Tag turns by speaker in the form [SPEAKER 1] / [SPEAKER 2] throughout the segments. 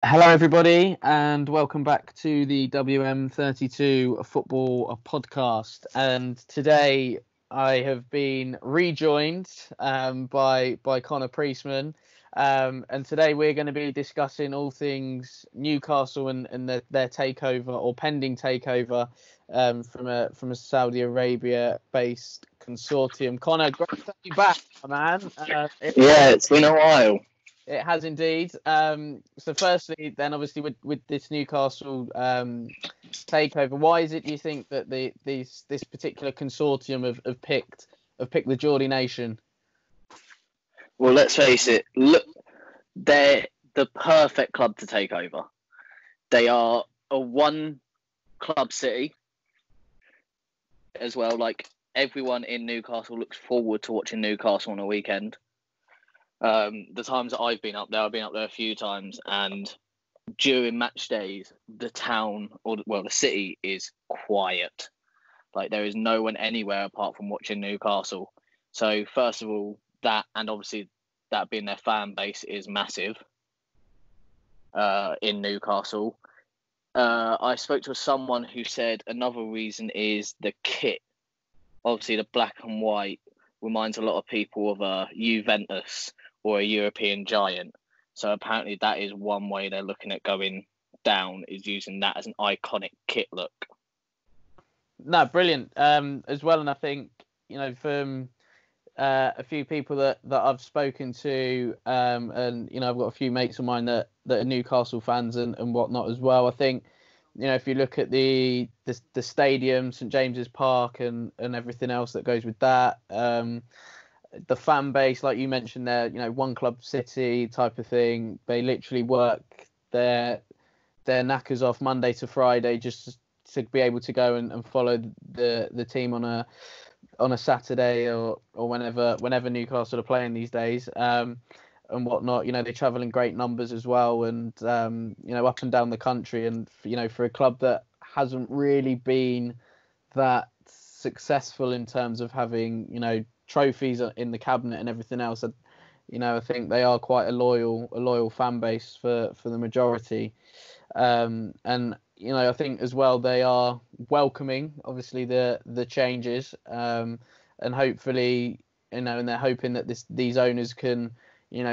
[SPEAKER 1] Hello, everybody, and welcome back to the WM32 Football Podcast. And today I have been rejoined by Connor Priestman. And today we're going to be discussing all things Newcastle and their takeover or pending takeover from a Saudi Arabia-based consortium. Connor, great to have you back, my man.
[SPEAKER 2] Yeah, it's been a while.
[SPEAKER 1] It has indeed. So firstly, then obviously with this Newcastle takeover, why is it do you think that this particular consortium have picked the Geordie Nation?
[SPEAKER 2] Well, let's face it. Look, they're the perfect club to take over. They are a one club city as well. Like everyone in Newcastle looks forward to watching Newcastle on a weekend. The times that I've been up there a few times, and during match days, the town the city is quiet. Like there is no one anywhere apart from watching Newcastle. So first of all, that and obviously that being their fan base is massive in Newcastle. I spoke to someone who said another reason is the kit. Obviously, the black and white reminds a lot of people of a Juventus or a European giant. So apparently that is one way they're looking at going down, is using that as an iconic kit look.
[SPEAKER 1] No, brilliant. As well, and I think from a few people that I've spoken to, and I've got a few mates of mine that are Newcastle fans and whatnot as well. I think if you look at the stadium, St James's Park, and everything else that goes with that, the fan base, like you mentioned there, one club city type of thing. They literally work their knackers off Monday to Friday just to be able to go and follow the team on a Saturday or whenever Newcastle are playing these days, and whatnot. They travel in great numbers as well, and up and down the country. And for a club that hasn't really been that successful in terms of having trophies in the cabinet and everything else, I think they are quite a loyal fan base for the majority. And I think as well they are welcoming, obviously, the changes, and hopefully, and they're hoping that these owners can,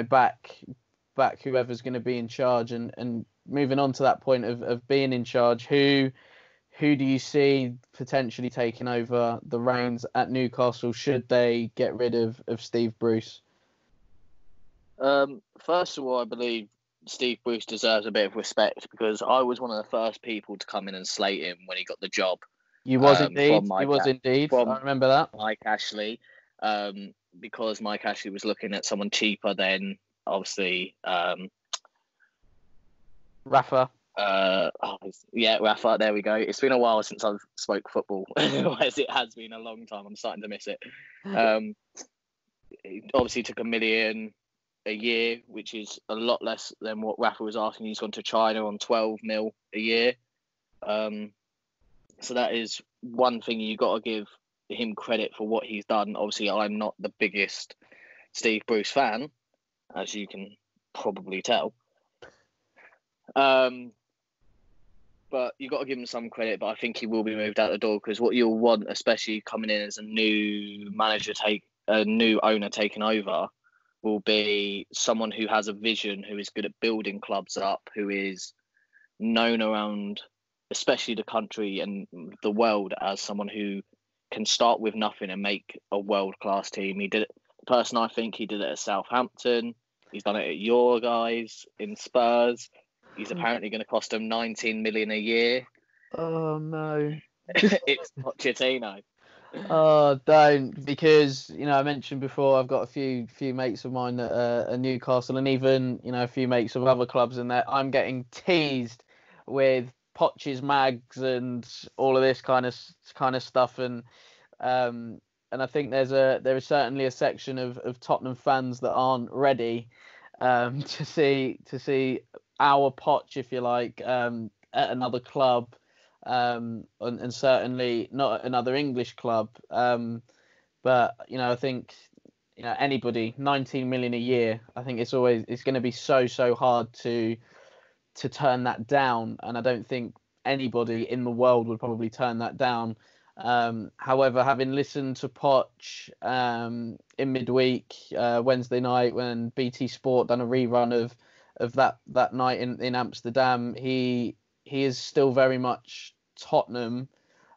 [SPEAKER 1] back whoever's going to be in charge. And moving on to that point of being in charge, who do you see potentially taking over the reins at Newcastle should they get rid of Steve Bruce?
[SPEAKER 2] First of all, I believe Steve Bruce deserves a bit of respect because I was one of the first people to come in and slate him when he got the job.
[SPEAKER 1] You was indeed. I remember that.
[SPEAKER 2] Mike Ashley, because Mike Ashley was looking at someone cheaper than obviously
[SPEAKER 1] Rafa.
[SPEAKER 2] Rafa. There we go. It's been a while since I've spoke football, as it has been a long time. I'm starting to miss it. He obviously took $1 million a year, which is a lot less than what Rafa was asking. He's gone to China on 12 mil a year. So that is one thing you got to give him credit for what he's done. Obviously, I'm not the biggest Steve Bruce fan, as you can probably tell. But you got to give him some credit. But I think he will be moved out the door because what you'll want, especially coming in as a new new owner taking over, will be someone who has a vision, who is good at building clubs up, who is known around, especially the country and the world, as someone who can start with nothing and make a world-class team. He did it. The person I think he did it at Southampton. He's done it at your guys in Spurs. He's apparently going to cost them 19 million a year.
[SPEAKER 1] Oh no!
[SPEAKER 2] It's Pochettino.
[SPEAKER 1] Oh, don't, because I mentioned before I've got a few mates of mine that are Newcastle, and even a few mates of other clubs, and that I'm getting teased with Poch's mags and all of this kind of stuff, and I think there is certainly a section of Tottenham fans that aren't ready to see our Poch, if you like, at another club. And certainly not another English club. But I think anybody 19 million a year. I think it's going to be so hard to to turn that down, and I don't think anybody in the world would probably turn that down. However, having listened to Poch in midweek Wednesday night when BT Sport done a rerun of that night in Amsterdam, he is still very much Tottenham.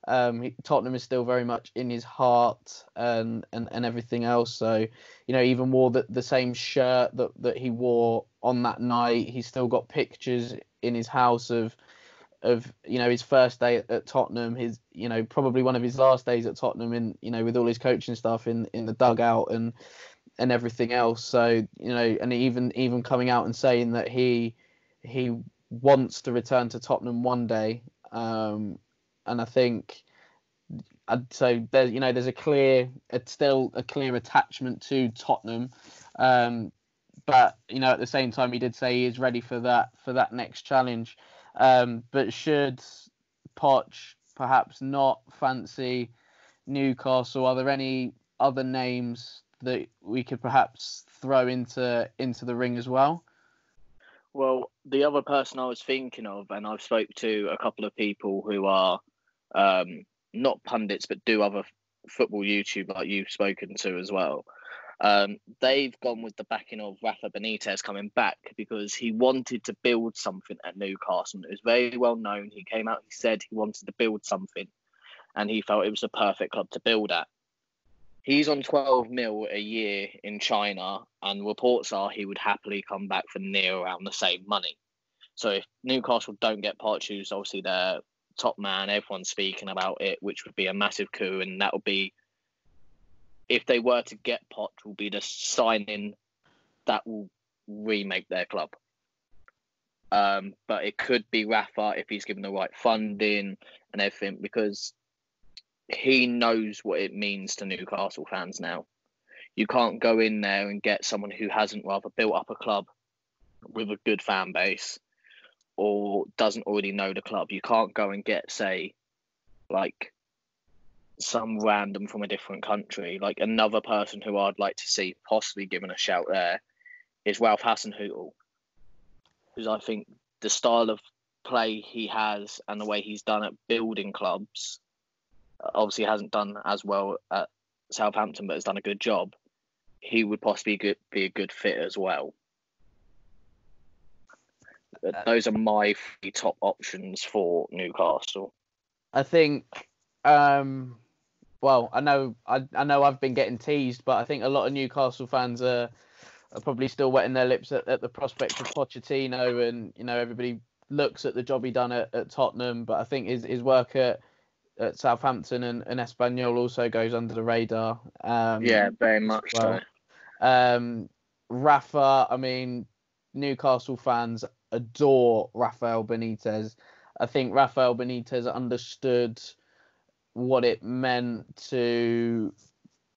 [SPEAKER 1] Tottenham is still very much in his heart and everything else. So, even wore the same shirt that he wore on that night. He's still got pictures in his house of his first day at Tottenham, his probably one of his last days at Tottenham, with all his coaching stuff in the dugout and everything else. So and even coming out and saying that he wants to return to Tottenham one day. And I think so. There's still a clear attachment to Tottenham, but at the same time, he did say he is ready for that next challenge. But should Poch perhaps not fancy Newcastle, are there any other names that we could perhaps throw into the ring as well?
[SPEAKER 2] Well, the other person I was thinking of, and I've spoke to a couple of people who are not pundits but do other football YouTube like you've spoken to as well. They've gone with the backing of Rafa Benitez coming back because he wanted to build something at Newcastle. It was very well known. He came out, he said he wanted to build something and he felt it was the perfect club to build at. He's on 12 mil a year in China, and reports are he would happily come back for near around the same money. So if Newcastle don't get Poch, who's obviously their top man, everyone's speaking about it, which would be a massive coup, and that would be, if they were to get Poch, will be the signing that will remake their club. But it could be Rafa if he's given the right funding and everything, because he knows what it means to Newcastle fans now. You can't go in there and get someone who hasn't rather built up a club with a good fan base or doesn't already know the club. You can't go and get, say, like some random from a different country. Like another person who I'd like to see possibly given a shout there is Ralph Hasenhüttl, because I think the style of play he has and the way he's done at building clubs, obviously hasn't done as well at Southampton, but has done a good job. He would possibly be a good fit as well. But those are my three top options for Newcastle.
[SPEAKER 1] I think, well, I know I've been getting teased, but I think a lot of Newcastle fans are probably still wetting their lips at the prospect of Pochettino, and everybody looks at the job he done at Tottenham, but I think his work at Southampton and Espanyol also goes under the radar.
[SPEAKER 2] Yeah, very much
[SPEAKER 1] well.
[SPEAKER 2] so.
[SPEAKER 1] Rafa, I mean, Newcastle fans adore Rafael Benitez. I think Rafael Benitez understood what it meant to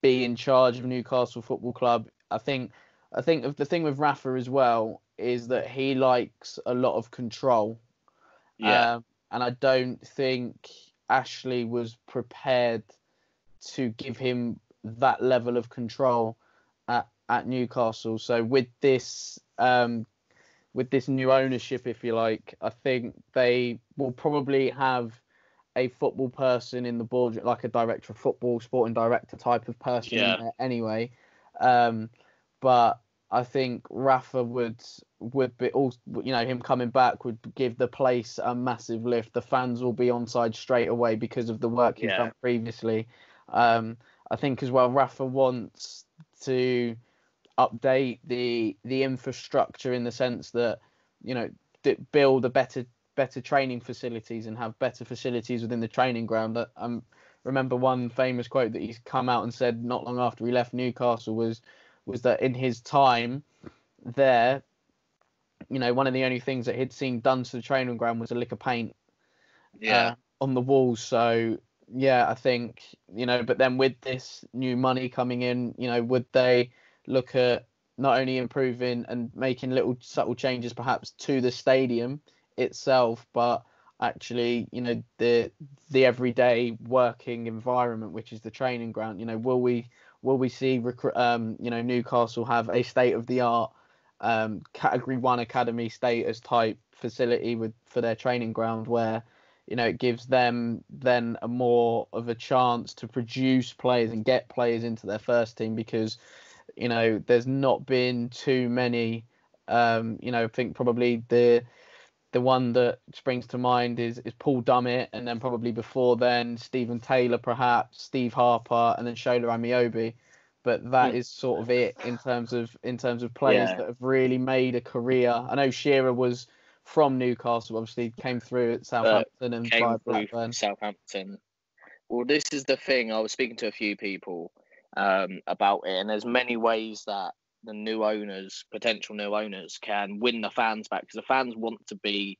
[SPEAKER 1] be in charge of Newcastle Football Club. I think the thing with Rafa as well is that he likes a lot of control.
[SPEAKER 2] Yeah.
[SPEAKER 1] And I don't think Ashley was prepared to give him that level of control at Newcastle. So with this new ownership, if you like, I think they will probably have a football person in the board, like a director of football, sporting director type of person in there anyway. But I think Rafa would be also, him coming back would give the place a massive lift. The fans will be on side straight away because of the work he's done previously. I think as well, Rafa wants to update the infrastructure in the sense that build a better training facilities and have better facilities within the training ground. I remember one famous quote that he's come out and said not long after he left Newcastle was that in his time there, one of the only things that he'd seen done to the training ground was a lick of paint on the walls. So yeah, I think, but then with this new money coming in, would they look at not only improving and making little subtle changes perhaps to the stadium itself, but actually, the everyday working environment, which is the training ground. Will we see Newcastle have a state of the art Category 1 academy status type facility for their training ground, where it gives them then a more of a chance to produce players and get players into their first team, because there's not been too many. I think probably the one that springs to mind is Paul Dummett, and then probably before then Stephen Taylor, perhaps Steve Harper, and then Shola Amiobi. But that is sort of it in terms of players that have really made a career. I know Shearer was from Newcastle, obviously came through at Southampton and via Blackburn.
[SPEAKER 2] Southampton. Well, this is the thing. I was speaking to a few people about it, and there's many ways that the new owners, potential new owners, can win the fans back, because the fans want to be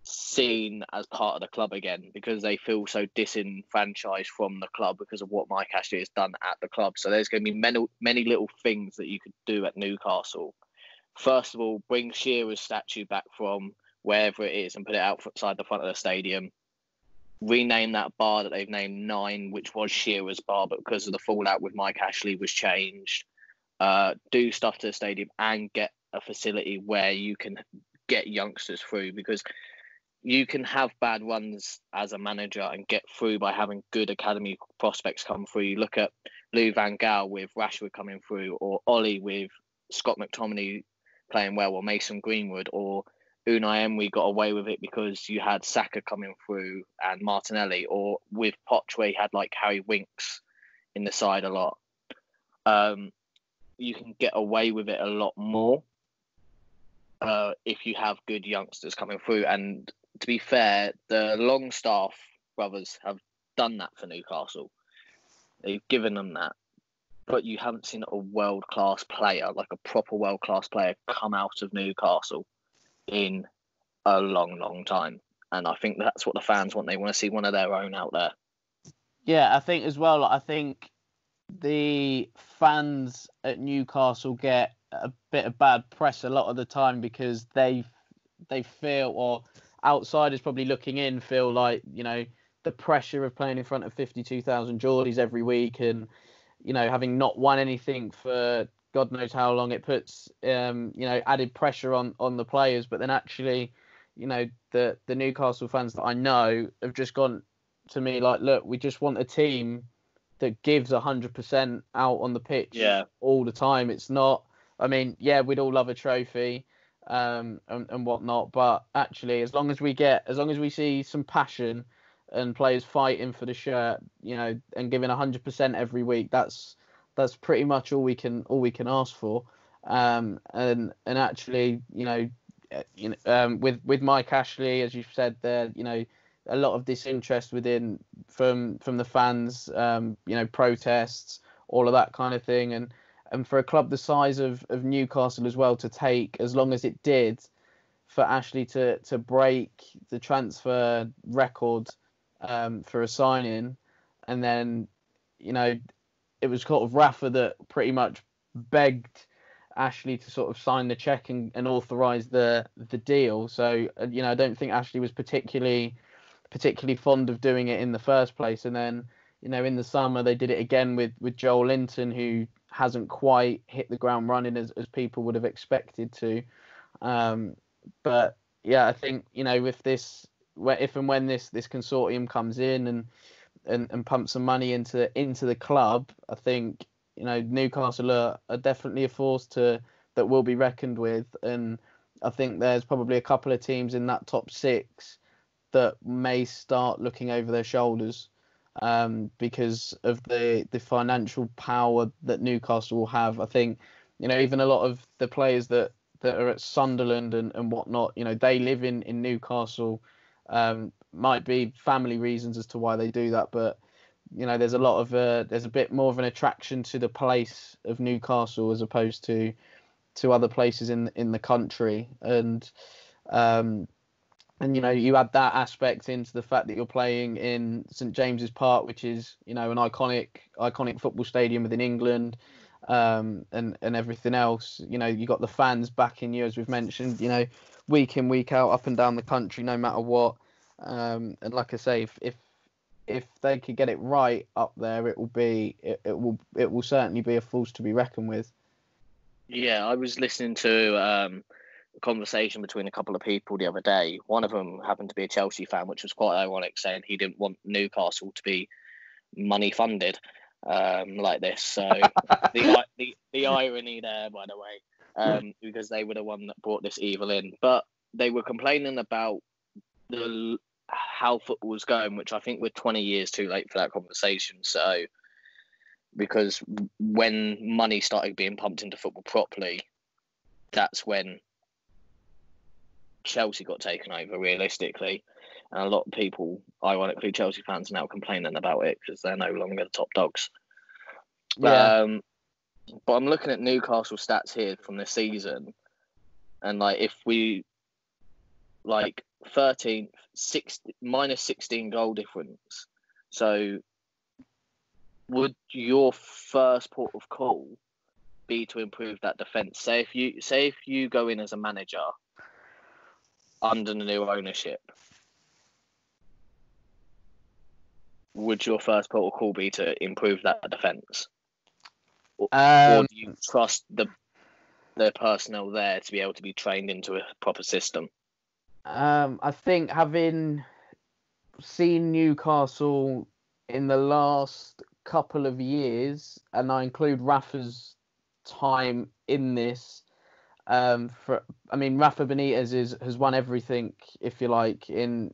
[SPEAKER 2] seen as part of the club again, because they feel so disenfranchised from the club because of what Mike Ashley has done at the club. So there's going to be many little things that you could do at Newcastle. First of all, bring Shearer's statue back from wherever it is and put it outside the front of the stadium. Rename that bar that they've named 9, which was Shearer's bar, but because of the fallout with Mike Ashley was changed. Do stuff to the stadium and get a facility where you can get youngsters through, because you can have bad runs as a manager and get through by having good academy prospects come through. You look at Lou Van Gaal with Rashford coming through, or Ollie with Scott McTominay playing well, or Mason Greenwood, or Unai Emery got away with it because you had Saka coming through and Martinelli, or with Poch where he had like Harry Winks in the side a lot. You can get away with it a lot more if you have good youngsters coming through. And to be fair, the Longstaff brothers have done that for Newcastle. They've given them that. But you haven't seen a world-class player, like a proper world-class player, come out of Newcastle in a long time. And I think that's what the fans want. They want to see one of their own out there.
[SPEAKER 1] Yeah, I think as well, I think the fans at Newcastle get a bit of bad press a lot of the time, because they feel, or outsiders probably looking in feel like, the pressure of playing in front of 52,000 Geordies every week, and having not won anything for God knows how long, it puts added pressure on the players. But then actually, the Newcastle fans that I know have just gone to me like, look, we just want a team that gives 100% out on the pitch all the time. It's not, we'd all love a trophy and whatnot, but actually, as long as we see some passion and players fighting for the shirt, and giving 100% every week, that's pretty much all we can ask for. And actually, with Mike Ashley, as you've said there, a lot of disinterest from the fans, protests, all of that kind of thing, and for a club the size of Newcastle as well to take as long as it did for Ashley to break the transfer record for a signing, and then it was sort of Rafa that pretty much begged Ashley to sort of sign the check and authorise the deal. So I don't think Ashley was particularly fond of doing it in the first place. And then in the summer they did it again with Joel Linton, who hasn't quite hit the ground running as people would have expected to. But yeah, I think with this, if and when this consortium comes in and pumps some money into the club, I think Newcastle are definitely a force that will be reckoned with. And I think there's probably a couple of teams in that top 6 that may start looking over their shoulders because of the financial power that Newcastle will have. I think even a lot of the players that are at Sunderland and whatnot, they live in Newcastle. Might be family reasons as to why they do that, but there's a bit more of an attraction to the place of Newcastle as opposed to other places in the country. And you add that aspect into the fact that you're playing in St James's Park, which is an iconic football stadium within England, and everything else. You got the fans backing you, as we've mentioned, week in, week out, up and down the country, no matter what. And like I say, if they could get it right up there, it will certainly be a force to be reckoned with.
[SPEAKER 2] Yeah, I was listening to a conversation between a couple of people the other day. One of them happened to be a Chelsea fan, which was quite ironic, saying he didn't want Newcastle to be money funded like this. So the irony there, by the way, because they were the one that brought this evil in. But they were complaining about how football was going, which I think we're 20 years too late for that conversation. So because when money started being pumped into football properly, that's when Chelsea got taken over realistically. And a lot of people, ironically, Chelsea fans are now complaining about it because they're no longer the top dogs.
[SPEAKER 1] Yeah.
[SPEAKER 2] But I'm looking at Newcastle stats here from this season, and like if we 13th, minus 16 goal difference. So would your first port of call be to improve that defence? Say if you go in as a manager under the new ownership, would your first port of call be to improve that defence? Or do you trust the personnel there to be able to be trained into a proper system?
[SPEAKER 1] I think having seen Newcastle in the last couple of years, and I include Rafa's time in this, Rafa Benitez has won everything, if you like, in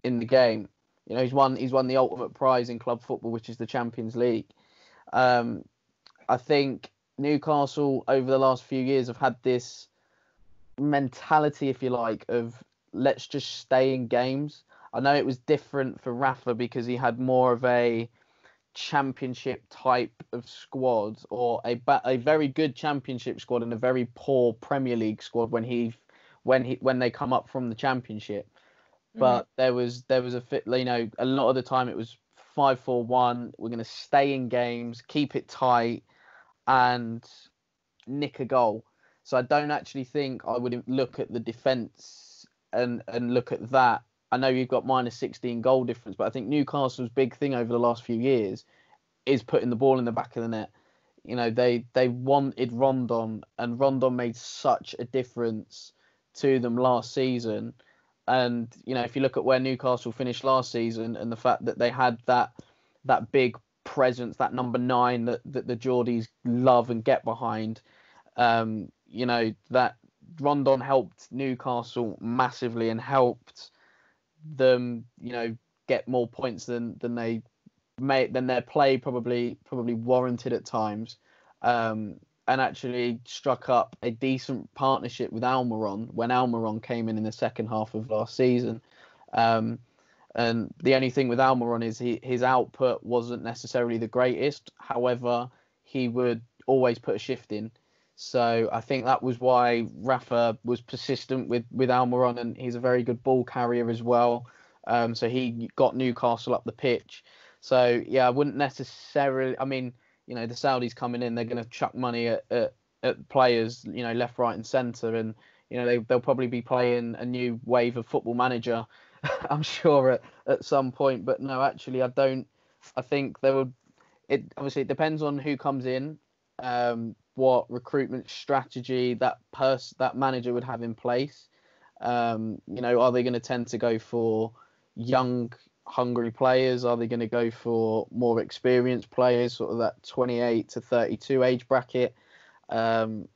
[SPEAKER 1] the game. You know, he's won the ultimate prize in club football, which is the Champions League. I think Newcastle over the last few years have had this mentality, if you like, of let's just stay in games. I know it was different for Rafa because he had more of a championship type of squad, or a very good championship squad and a very poor Premier League squad when they come up from the championship. But there was a fit, you know, a lot of the time it was 5-4-1. We're going to stay in games, keep it tight, and nick a goal. So I don't actually think I would look at the defence and look at that. I know you've got minus 16 goal difference, but I think Newcastle's big thing over the last few years is putting the ball in the back of the net. You know, they wanted Rondon, and Rondon made such a difference to them last season. And, you know, if you look at where Newcastle finished last season and the fact that they had that big presence, that number 9 that the Geordies love and get behind, you know, that Rondon helped Newcastle massively and helped them, you know, get more points than their play probably warranted at times, and actually struck up a decent partnership with Almiron when Almiron came in the second half of last season. And the only thing with Almiron is his output wasn't necessarily the greatest. However, he would always put a shift in. So I think that was why Rafa was persistent with Almiron, and he's a very good ball carrier as well. So he got Newcastle up the pitch. So yeah, I wouldn't necessarily. I mean, you know, the Saudis coming in, they're going to chuck money at players, you know, left, right, and centre, and you know they'll probably be playing a new wave of Football Manager, I'm sure at some point. But no, actually, I don't. I think there would. It obviously it depends on who comes in, what recruitment strategy that manager would have in place. You know, are they going to tend to go for young, hungry players? Are they going to go for more experienced players, sort of that 28 to 32 age bracket, or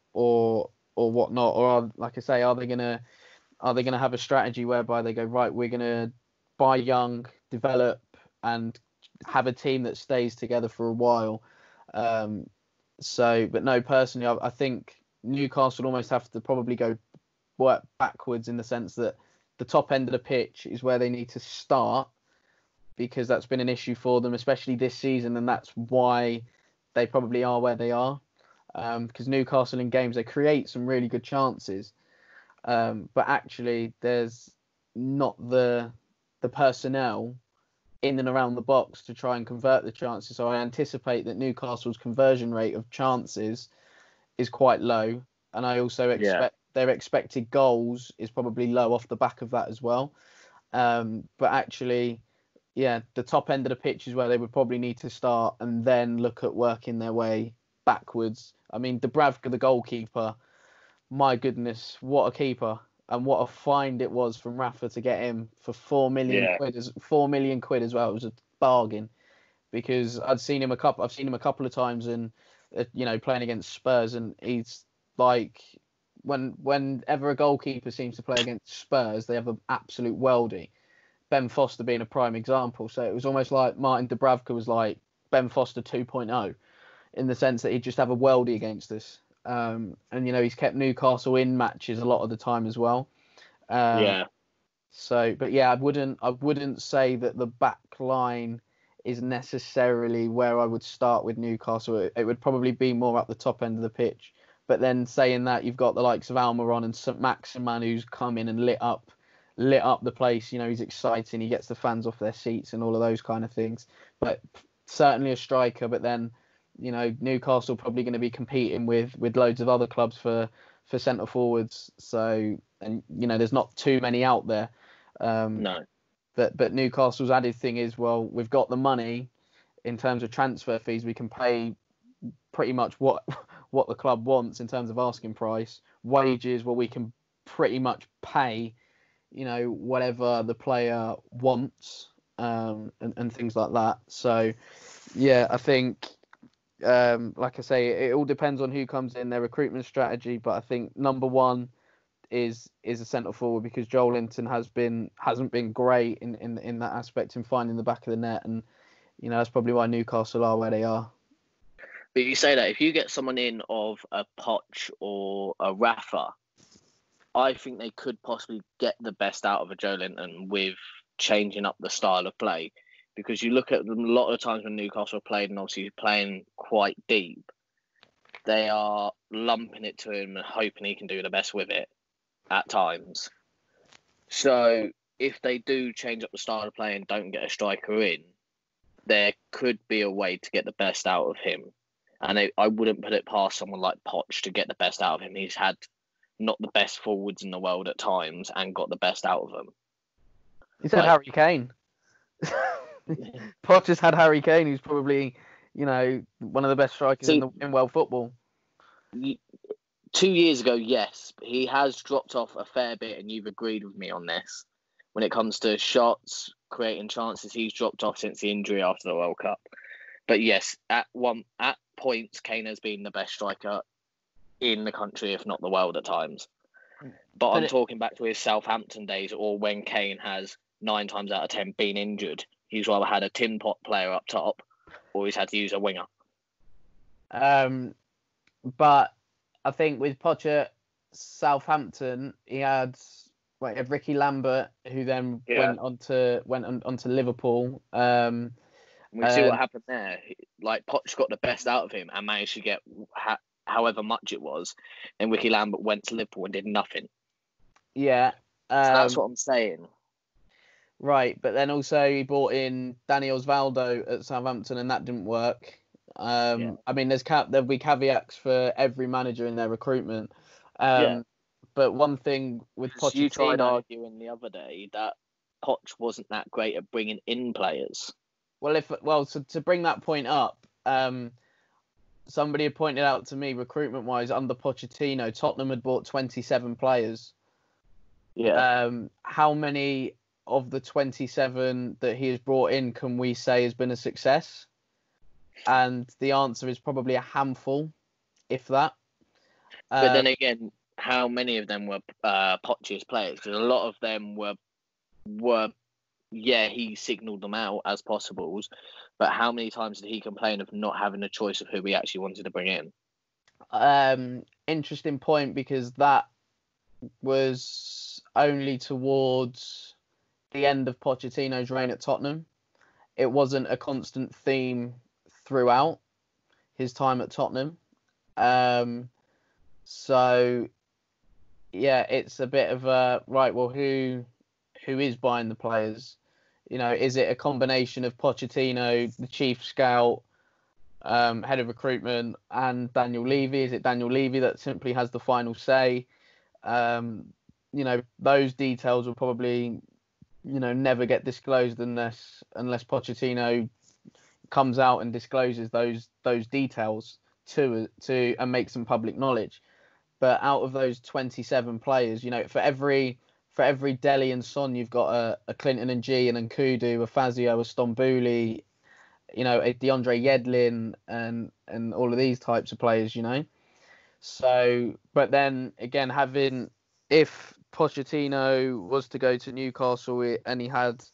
[SPEAKER 1] whatnot? Or like I say, are they going to have a strategy whereby they go, right, we're going to buy young, develop, and have a team that stays together for a while? But no, personally, I think Newcastle almost have to probably work backwards in the sense that the top end of the pitch is where they need to start, because that's been an issue for them, especially this season, and that's why they probably are where they are. Because Newcastle in games, they create some really good chances, but actually there's not the personnel in and around the box to try and convert the chances. So I anticipate that Newcastle's conversion rate of chances is quite low, and I also expect their expected goals is probably low off the back of that as well. But actually, yeah, the top end of the pitch is where they would probably need to start, and then look at working their way backwards. I mean, Dubravka, the goalkeeper, my goodness, what a keeper. And what a find it was from Rafa to get him for 4 million quid. 4 million quid as well. It was a bargain, because I've seen him a couple of times, and playing against Spurs, and he's like, whenever a goalkeeper seems to play against Spurs, they have an absolute worldie. Ben Foster being a prime example. So it was almost like Martin Dubravka was like Ben Foster 2.0, in the sense that he'd just have a worldie against us. And he's kept Newcastle in matches a lot of the time as well. So, but yeah, I wouldn't say that the back line is necessarily where I would start with Newcastle. It would probably be more up the top end of the pitch. But then saying that, you've got the likes of Almiron and St Maximin, who's come in and lit up the place. He's exciting. He gets the fans off their seats and all of those kind of things. But certainly a striker. But then, Newcastle probably going to be competing with loads of other clubs for centre forwards. So, and there's not too many out there.
[SPEAKER 2] No.
[SPEAKER 1] But Newcastle's added thing is, well, we've got the money in terms of transfer fees. We can pay pretty much what the club wants in terms of asking price. Wages, well, we can pretty much pay, whatever the player wants, and things like that. So, yeah, I think, like I say, it all depends on who comes in, their recruitment strategy. But I think number one is a centre forward, because Joel Linton hasn't been great in that aspect, in finding the back of the net, and that's probably why Newcastle are where they are.
[SPEAKER 2] But you say that if you get someone in of a Poch or a Rafa, I think they could possibly get the best out of a Joe Linton with changing up the style of play. Because you look at them, a lot of the times when Newcastle played, and obviously playing quite deep, they are lumping it to him and hoping he can do the best with it at times. So if they do change up the style of play and don't get a striker in, there could be a way to get the best out of him. And I wouldn't put it past someone like Poch to get the best out of him. He's had not the best forwards in the world at times and got the best out of them.
[SPEAKER 1] He's had Harry Kane. Poch has had Harry Kane, who's probably, one of the best strikers in world football.
[SPEAKER 2] 2 years ago, yes, but he has dropped off a fair bit, and you've agreed with me on this. When it comes to shots, creating chances, he's dropped off since the injury after the World Cup. But yes, at points, Kane has been the best striker in the country, if not the world at times. But I'm talking back to his Southampton days, or when Kane has 9 times out of 10 been injured. He's rather had a tin pot player up top, or he's had to use a winger.
[SPEAKER 1] But I think with Poch, Southampton, he had Ricky Lambert, who then went on to Liverpool.
[SPEAKER 2] We see what happened there. Like, Poch got the best out of him and managed to get however much it was, and Ricky Lambert went to Liverpool and did nothing.
[SPEAKER 1] Yeah.
[SPEAKER 2] So that's what I'm saying.
[SPEAKER 1] Right, but then also he brought in Danny Osvaldo at Southampton, and that didn't work. I mean, there'll be caveats for every manager in their recruitment. But one thing with Pochettino,
[SPEAKER 2] you tried arguing the other day that Poch wasn't that great at bringing in players.
[SPEAKER 1] So to bring that point up, somebody had pointed out to me, recruitment-wise, under Pochettino, Tottenham had bought 27 players.
[SPEAKER 2] Yeah.
[SPEAKER 1] How many of the 27 that he has brought in can we say has been a success? And the answer is probably a handful, if that.
[SPEAKER 2] But then again, how many of them were Poch's players? Because a lot of them were he signalled them out as possibles, but how many times did he complain of not having a choice of who he actually wanted to bring in?
[SPEAKER 1] Interesting point, because that was only towards the end of Pochettino's reign at Tottenham. It wasn't a constant theme throughout his time at Tottenham. So yeah, it's a bit of a right. Well, who is buying the players? Is it a combination of Pochettino, the chief scout, head of recruitment, and Daniel Levy? Is it Daniel Levy that simply has the final say? Those details will probably, never get disclosed unless Pochettino comes out and discloses those details. to and make some public knowledge. But out of those 27 players, for every Dele and Son, you've got a Clinton and G, and Nkudu, a Fazio, a Stambouli, a DeAndre Yedlin, and all of these types of players, So, but then again, if Pochettino was to go to Newcastle and he had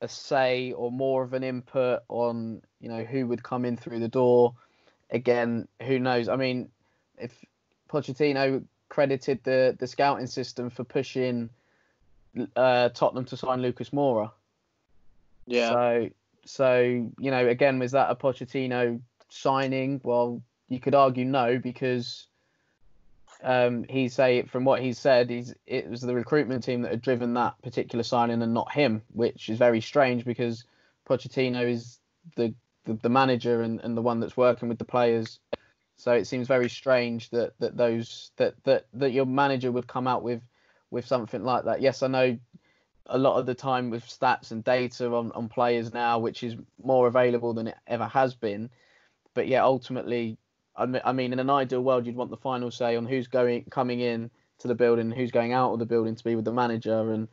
[SPEAKER 1] a say or more of an input on, who would come in through the door, again, who knows? I mean, if Pochettino credited the scouting system for pushing Tottenham to sign Lucas Moura.
[SPEAKER 2] Yeah.
[SPEAKER 1] So again, was that a Pochettino signing? Well, you could argue no, because from what he said, it was the recruitment team that had driven that particular signing and not him, which is very strange because Pochettino is the manager and the one that's working with the players. So it seems very strange that your manager would come out with something like that. Yes, I know a lot of the time with stats and data on players now, which is more available than it ever has been. But yeah, ultimately, I mean, in an ideal world, you'd want the final say on who's coming in to the building, who's going out of the building to be with the manager and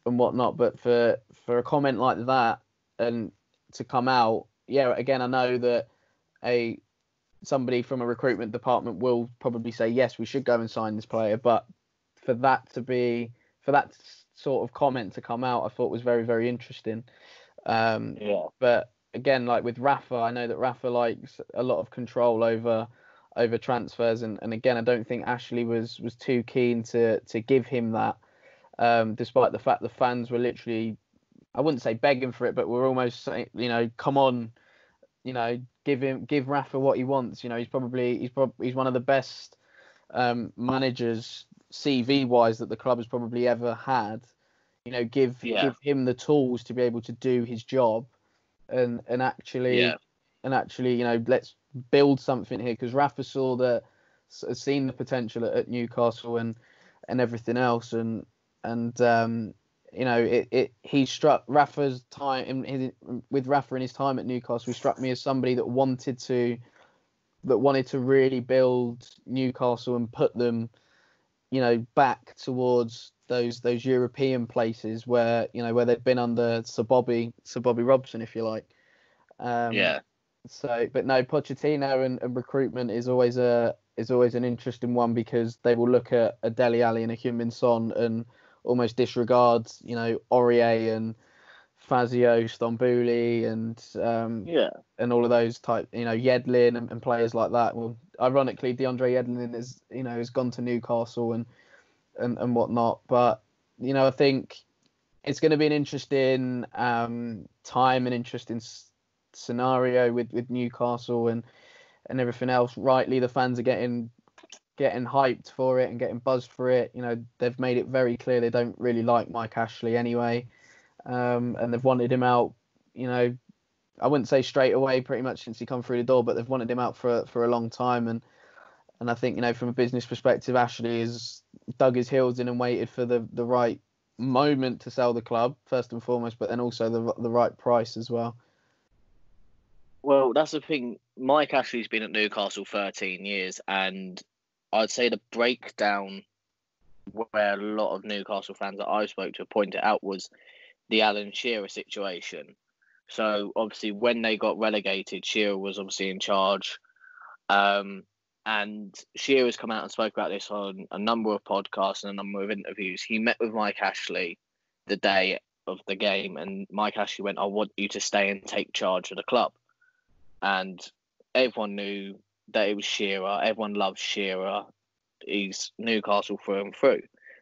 [SPEAKER 1] whatnot. But for a comment like that and to come out, yeah, again, I know that somebody from a recruitment department will probably say, yes, we should go and sign this player. But for that sort of comment to come out, I thought was very, very interesting. But again, like with Rafa, I know that Rafa likes a lot of control over transfers, and again, I don't think Ashley was too keen to give him that, despite the fact the fans were literally, I wouldn't say begging for it, but we're almost saying, come on, give Rafa what he wants. He's one of the best managers CV wise that the club has probably ever had. Give him the tools to be able to do his job, and actually, let's build something here, because Rafa has seen the potential at Newcastle and everything else, and he struck Rafa's time with Rafa in his time at Newcastle. He struck me as somebody that wanted to really build Newcastle and put them, back towards those European places where they've been under Sir Bobby Robson, if you like. So, but no, Pochettino and recruitment is always an interesting one, because they will look at a Dele Alli and a Heung-min Son and almost disregard, Aurier and Fazio, Stambouli and all of those type, Yedlin and players like that. Well, ironically, DeAndre Yedlin has gone to Newcastle and whatnot. But I think it's going to be an interesting time, an interesting scenario with Newcastle and everything else. Rightly, the fans are getting hyped for it and getting buzzed for it. They've made it very clear they don't really like Mike Ashley anyway, and they've wanted him out. I wouldn't say straight away, pretty much since he come through the door, but they've wanted him out for a long time. And I think, from a business perspective, Ashley has dug his heels in and waited for the right moment to sell the club, first and foremost, but then also the right price as well.
[SPEAKER 2] Well, that's the thing. Mike Ashley's been at Newcastle 13 years, and I'd say the breakdown where a lot of Newcastle fans that I spoke to pointed out was the Alan Shearer situation. So, obviously, when they got relegated, Shearer was obviously in charge. And Shearer's come out and spoke about this on a number of podcasts and a number of interviews. He met with Mike Ashley the day of the game, and Mike Ashley went, "I want you to stay and take charge of the club." And everyone knew that it was Shearer. Everyone loves Shearer. He's Newcastle through and through.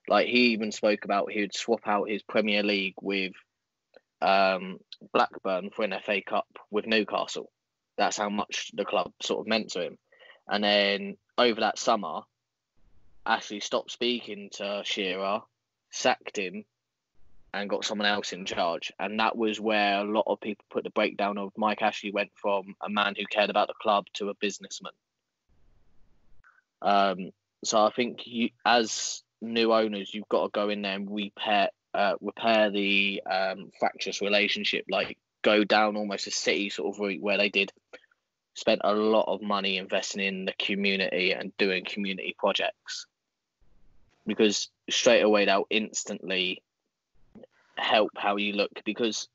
[SPEAKER 2] Like, he even spoke about he would swap out his Premier League with Blackburn for an FA Cup with Newcastle. That's how much the club sort of meant to him. And then over that summer, Ashley stopped speaking to Shearer, sacked him, and got someone else in charge. And that was where a lot of people put the breakdown of Mike Ashley went from a man who cared about the club to a businessman. So I think as new owners, you've got to go in there and repair the fractious relationship, like go down almost a City sort of route where they did spent a lot of money investing in the community and doing community projects, because straight away they'll instantly help how you look, because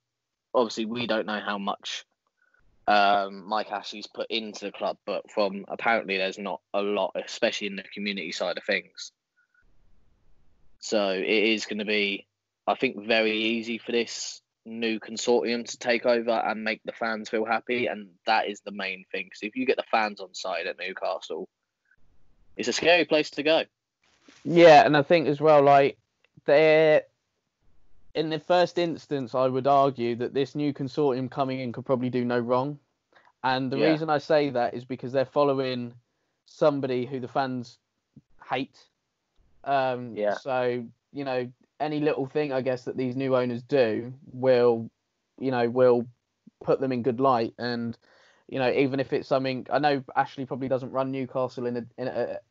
[SPEAKER 2] obviously we don't know how much Mike Ashley's put into the club, but from apparently there's not a lot, especially in the community side of things. So it is going to be, I think, very easy for this new consortium to take over and make the fans feel happy, and that is the main thing. Because if you get the fans on side at Newcastle, it's a scary place to go.
[SPEAKER 1] Yeah, and I think as well, like, they're in the first instance, I would argue that this new consortium coming in could probably do no wrong. And the reason I say that is because they're following somebody who the fans hate. So, you know, any little thing, I guess, that these new owners do will put them in good light. And, you know, even if it's something, I know Ashley probably doesn't run Newcastle in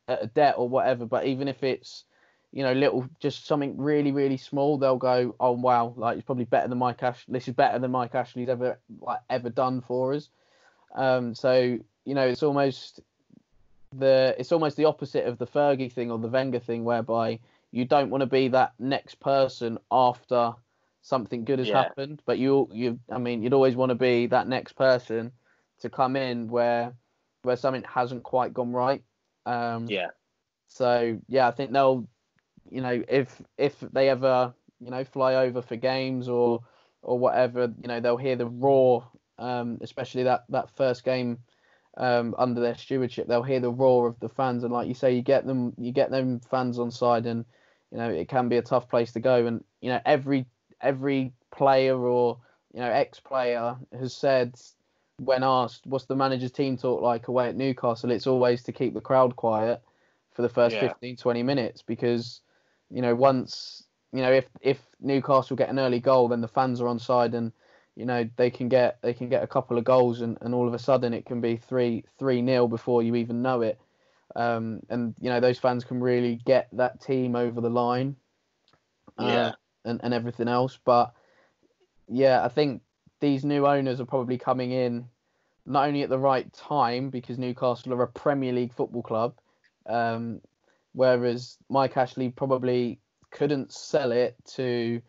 [SPEAKER 1] a debt or whatever, but even if it's, you know, little, just something really, really small, they'll go, oh wow, like, it's probably better than Mike Ashley. This is better than Mike Ashley's ever done for us. So, you know, it's almost the opposite of the Fergie thing or the Wenger thing, whereby you don't want to be that next person after something good has happened, but you'd always want to be that next person to come in where something hasn't quite gone right. So yeah, I think they'll, you know, if they ever, you know, fly over for games or whatever, you know, they'll hear the roar, especially that first game under their stewardship. They'll hear the roar of the fans, and like you say, you get them fans on side, and you know, it can be a tough place to go. And you know, every player or, you know, ex-player has said, when asked what's the manager's team talk like away at Newcastle, it's always to keep the crowd quiet for the first 15-20 minutes, because, you know, once, you know, if Newcastle get an early goal, then the fans are on side, and you know, they can get a couple of goals, and all of a sudden it can be 3-0 before you even know it. And you know, those fans can really get that team over the line, and everything else. But yeah, I think these new owners are probably coming in not only at the right time, because Newcastle are a Premier League football club, whereas Mike Ashley probably couldn't sell it to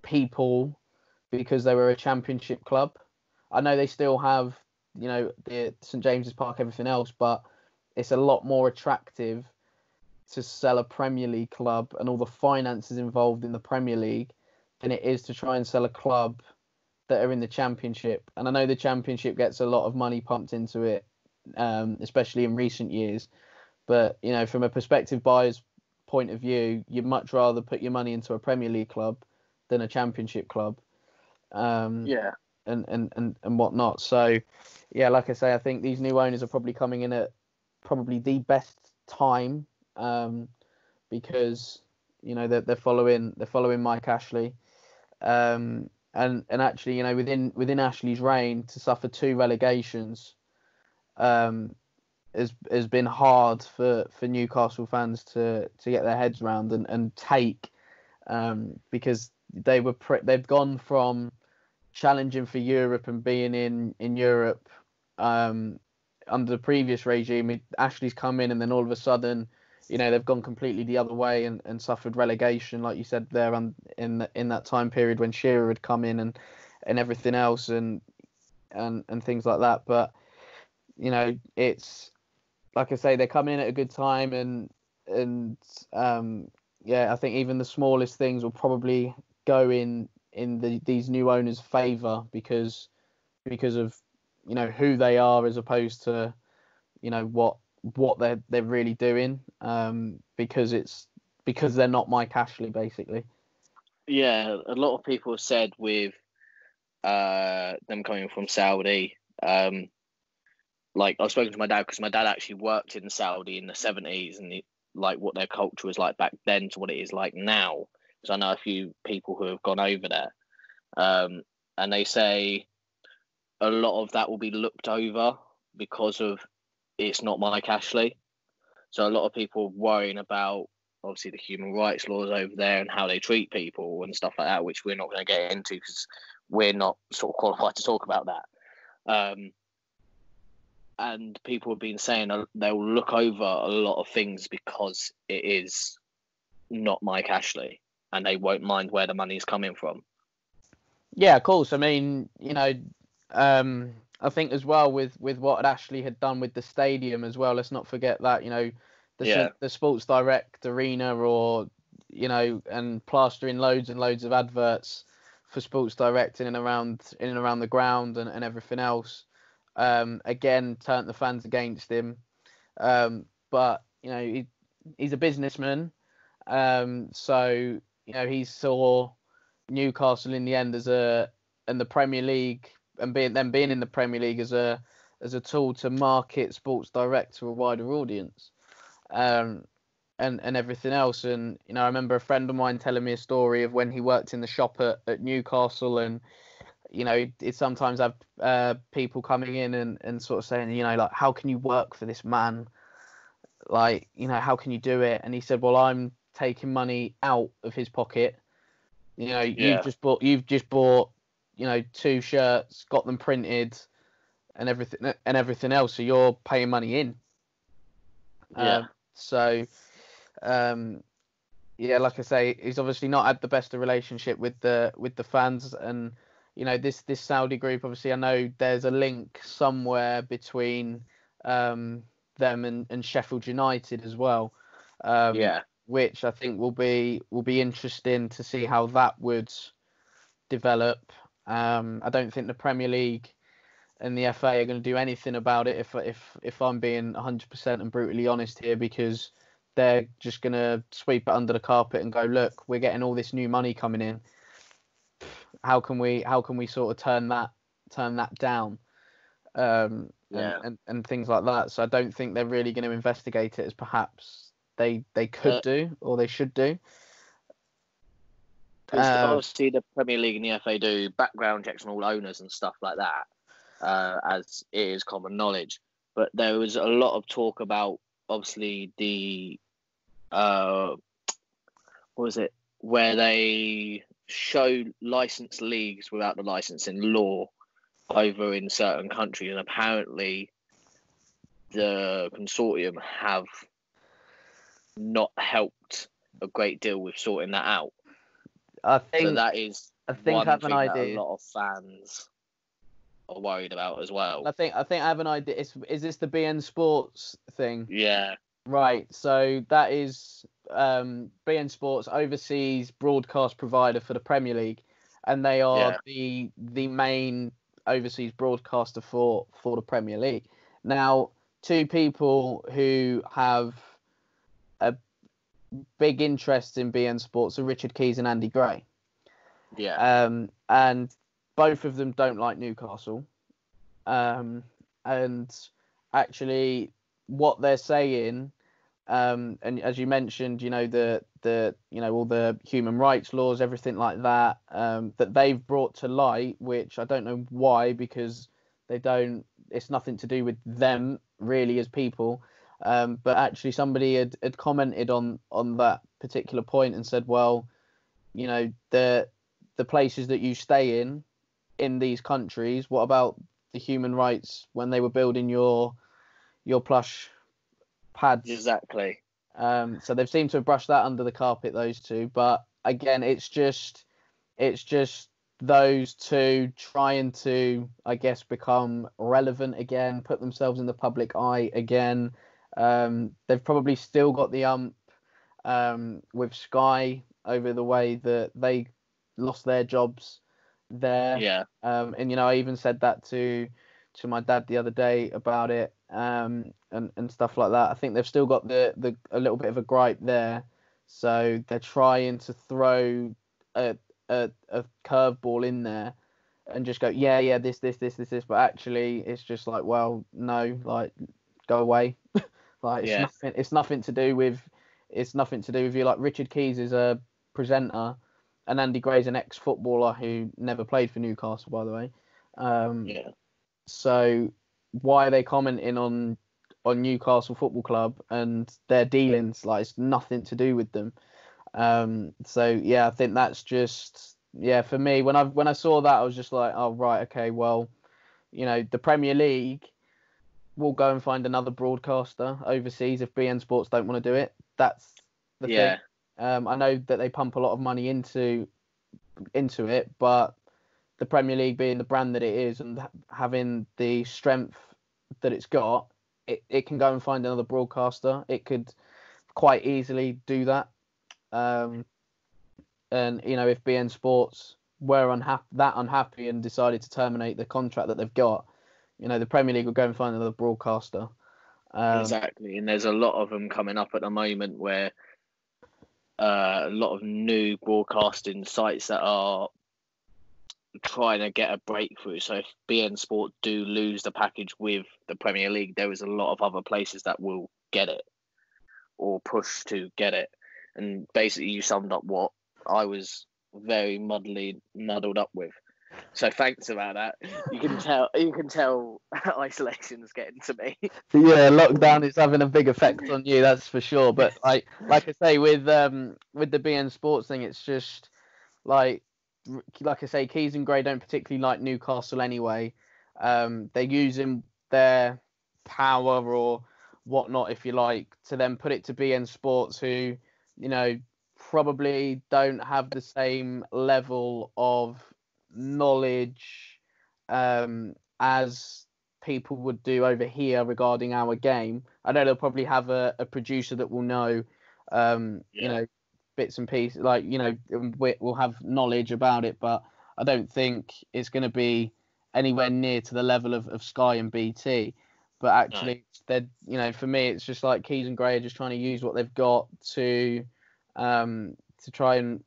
[SPEAKER 1] people because they were a Championship club. I know they still have, you know, the St James's Park, everything else, but it's a lot more attractive to sell a Premier League club and all the finances involved in the Premier League than it is to try and sell a club that are in the Championship. And I know the Championship gets a lot of money pumped into it, especially in recent years. But, you know, from a prospective buyer's point of view, you'd much rather put your money into a Premier League club than a Championship club. And whatnot. So, yeah, like I say, I think these new owners are probably coming in at probably the best time, because, you know, they're following Mike Ashley, and actually, you know, within Ashley's reign, to suffer 2 relegations has been hard for Newcastle fans to get their heads around and take, because they've gone from challenging for Europe and being in Europe under the previous regime. Ashley's come in, and then all of a sudden, you know, they've gone completely the other way and suffered relegation, like you said there, in that time period when Shearer had come in and everything else and things like that. But, you know, it's like I say, they're coming in at a good time, and I think even the smallest things will probably go in these new owners' favour because of, you know, who they are, as opposed to, you know, what they're really doing, because they're not Mike Ashley, basically.
[SPEAKER 2] Yeah, a lot of people have said with them coming from Saudi, like, I've spoken to my dad, because my dad actually worked in Saudi in the 70s, and like what their culture was like back then to what it is like now. So I know a few people who have gone over there, and they say a lot of that will be looked over because of it's not Mike Ashley. So a lot of people worrying about, obviously, the human rights laws over there and how they treat people and stuff like that, which we're not going to get into because we're not sort of qualified to talk about that. and people have been saying they'll look over a lot of things because it is not Mike Ashley, and they won't mind where the money's coming from.
[SPEAKER 1] Yeah, of course. I mean, I think as well with what Ashley had done with the stadium as well. Let's not forget that, the Sports Direct arena, or and plastering loads and loads of adverts for Sports Direct in and around the ground and everything else. Again, turned the fans against him. But he's a businessman. So he saw Newcastle in the end and the Premier League, and being in the Premier League as a tool to market Sports Direct to a wider audience, and everything else. And I remember a friend of mine telling me a story of when he worked in the shop at Newcastle, and it sometimes have people coming in and sort of saying, like, how can you work for this man? Like, how can you do it? And he said, well, I'm taking money out of his pocket. You've just bought 2 shirts, got them printed, and everything else. So you're paying money in. Like I say, he's obviously not had the best of relationship with the fans, and this Saudi group. Obviously, I know there's a link somewhere between them and Sheffield United as well. Which I think will be interesting to see how that would develop. I don't think the Premier League and the FA are going to do anything about it, if I'm being 100% and brutally honest here, because they're just going to sweep it under the carpet and go, look, we're getting all this new money coming in. How can we sort of turn that down? And things like that. So I don't think they're really going to investigate it as perhaps they could do, or they should do.
[SPEAKER 2] Obviously, the Premier League and the FA do background checks on all owners and stuff like that, as it is common knowledge. But there was a lot of talk about, obviously, the where they show licensed leagues without the licensing law over in certain countries, and apparently the consortium have not helped a great deal with sorting that out.
[SPEAKER 1] I think
[SPEAKER 2] that is
[SPEAKER 1] one thing that a
[SPEAKER 2] lot of fans are worried about as well.
[SPEAKER 1] I think I have an idea. Is this the BN Sports thing?
[SPEAKER 2] Yeah.
[SPEAKER 1] Right. So that is BN Sports, overseas broadcast provider for the Premier League, and they are the main overseas broadcaster for the Premier League. Now, 2 people who have a big interest in BN Sports are Richard Keys and Andy Gray.
[SPEAKER 2] Yeah.
[SPEAKER 1] And both of them don't like Newcastle. And actually, what they're saying, and as you mentioned, the all the human rights laws, everything like that, that they've brought to light, which I don't know why, because they don't. It's nothing to do with them really as people. But actually, somebody had commented on that particular point and said, well, the places that you stay in these countries, what about the human rights when they were building your plush pads?
[SPEAKER 2] Exactly.
[SPEAKER 1] So they've seemed to have brushed that under the carpet, those 2. But again, it's just those 2 trying to, I guess, become relevant again, put themselves in the public eye again. They've probably still got the with Sky over the way that they lost their jobs there.
[SPEAKER 2] Yeah.
[SPEAKER 1] And I even said that to my dad the other day about it, and stuff like that. I think they've still got the a little bit of a gripe there, so they're trying to throw a curveball in there and just go, this, but actually it's just like, well, no, like, go away. Like, it's nothing to do with you. Like, Richard Keys is a presenter, and Andy Gray's an ex-footballer who never played for Newcastle, by the way. So why are they commenting on Newcastle Football Club and their dealings? Like, it's nothing to do with them. So I think that's just, for me, when I saw that, I was just like, oh right, okay, well, the Premier League, will go and find another broadcaster overseas if BN Sports don't want to do it. That's the thing. I know that they pump a lot of money into it, but the Premier League being the brand that it is and having the strength that it's got, it can go and find another broadcaster. It could quite easily do that. And if BN Sports were unhappy and decided to terminate the contract that they've got, the Premier League will go and find another broadcaster.
[SPEAKER 2] Exactly, and there's a lot of them coming up at the moment where a lot of new broadcasting sites that are trying to get a breakthrough. So if BN Sport do lose the package with the Premier League, there is a lot of other places that will get it or push to get it. And basically, you summed up what I was very muddled up with. So thanks about that. You can tell isolation's getting to me.
[SPEAKER 1] Yeah, lockdown is having a big effect on you, that's for sure. But like I say, with the BN Sports thing, it's just like I say, Keys and Gray don't particularly like Newcastle anyway. They're using their power or whatnot, if you like, to then put it to BN Sports, who probably don't have the same level of knowledge as people would do over here regarding our game. I know they'll probably have a producer that will know, bits and pieces, like, we'll have knowledge about it, but I don't think it's going to be anywhere near to the level of Sky and BT. But actually, for me, it's just like Keys and Gray are just trying to use what they've got to try and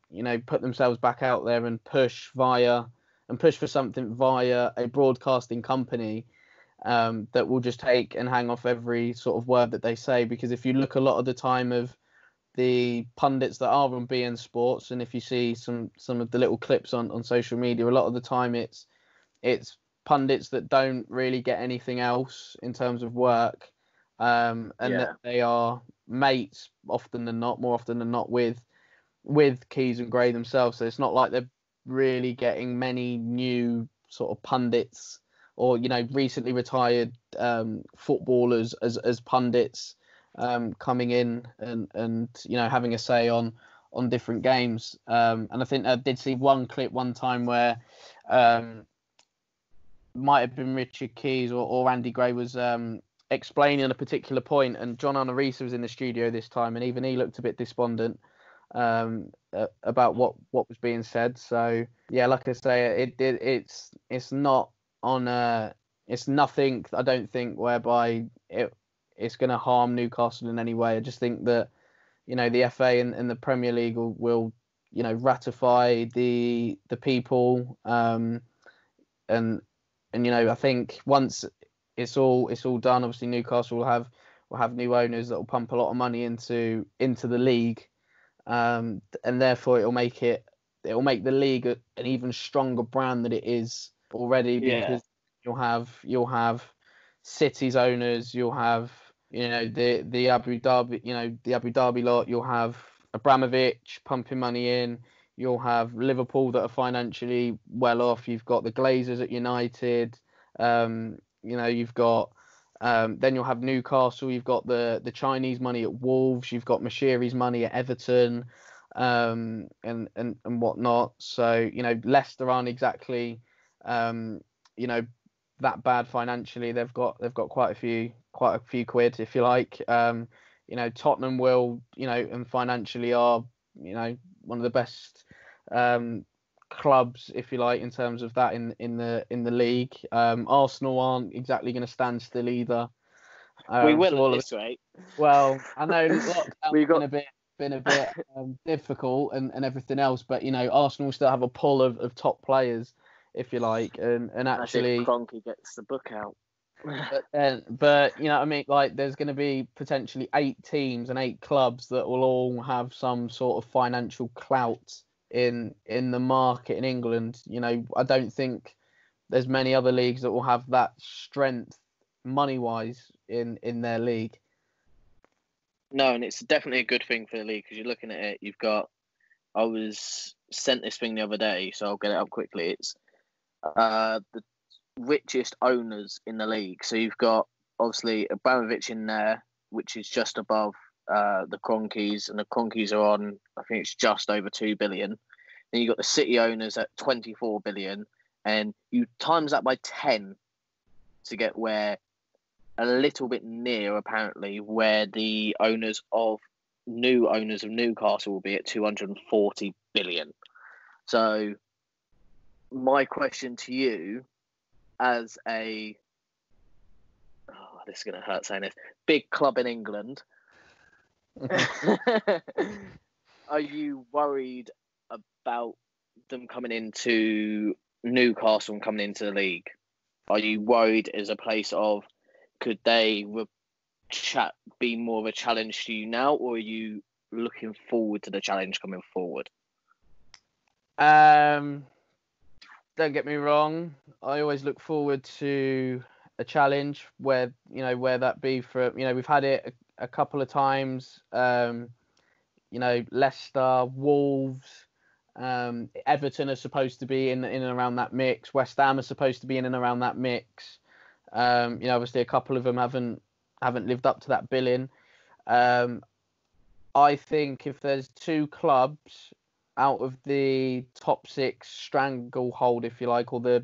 [SPEAKER 1] put themselves back out there and push for something via a broadcasting company that will just take and hang off every sort of word that they say. Because if you look a lot of the time of the pundits that are on BN Sports, and if you see some of the little clips on social media, a lot of the time it's pundits that don't really get anything else in terms of work, that they are mates more often than not with Keys and Gray themselves. So it's not like they're really getting many new sort of pundits or recently retired footballers as pundits coming in and having a say on different games. And I think I did see one clip one time where might have been Richard Keys or Andy Gray was explaining a particular point, and John Onorisa was in the studio this time, and even he looked a bit despondent about what was being said. So yeah, like I say, it's not on it's nothing, I don't think, whereby it's going to harm Newcastle in any way. I just think that the FA and the Premier League will ratify the people, and I think once it's all done, obviously Newcastle will have new owners that will pump a lot of money into the league, and therefore it'll make the league an even stronger brand than it is already, because you'll have City's owners, you'll have the Abu Dhabi lot, you'll have Abramovich pumping money in, you'll have Liverpool that are financially well off, you've got the Glazers at United, you've got then you'll have Newcastle, you've got the Chinese money at Wolves, you've got Mashiri's money at Everton, and whatnot. So Leicester aren't exactly that bad financially. They've got quite a few quid, if you like. Tottenham will and financially are one of the best clubs, if you like, in terms of that in the league. Arsenal aren't exactly going to stand still either.
[SPEAKER 2] We will at this rate.
[SPEAKER 1] Well, I know lockdown's been a bit difficult and everything else, but Arsenal still have a pull of top players, if you like, and actually
[SPEAKER 2] Kroenke gets the book out.
[SPEAKER 1] but I mean, like, there's going to be potentially 8 teams and 8 clubs that will all have some sort of financial clout in the market in England. I don't think there's many other leagues that will have that strength money wise in their league.
[SPEAKER 2] No, and it's definitely a good thing for the league, because you're looking at it. I was sent this thing the other day, so I'll get it up quickly. It's the richest owners in the league. So you've got obviously Abramovich in there, which is just above the Kroenkes, and the Kroenkes are on, I think it's just over 2 billion. Then you've got the City owners at 24 billion, and you times that by 10 to get where a little bit near, apparently, where the new owners of Newcastle will be at 240 billion. So my question to you, as a this is going to hurt saying this, big club in England, are you worried about them coming into Newcastle and coming into the league? Are you worried as a place of, could they be more of a challenge to you now, or are you looking forward to the challenge coming forward?
[SPEAKER 1] Don't get me wrong. I always look forward to a challenge, where that be for, we've had it a couple of times. Leicester, Wolves, Everton are supposed to be in and around that mix. West Ham are supposed to be in and around that mix. Obviously a couple of them haven't lived up to that billing. I think if there's two clubs out of the top six stranglehold, if you like, or the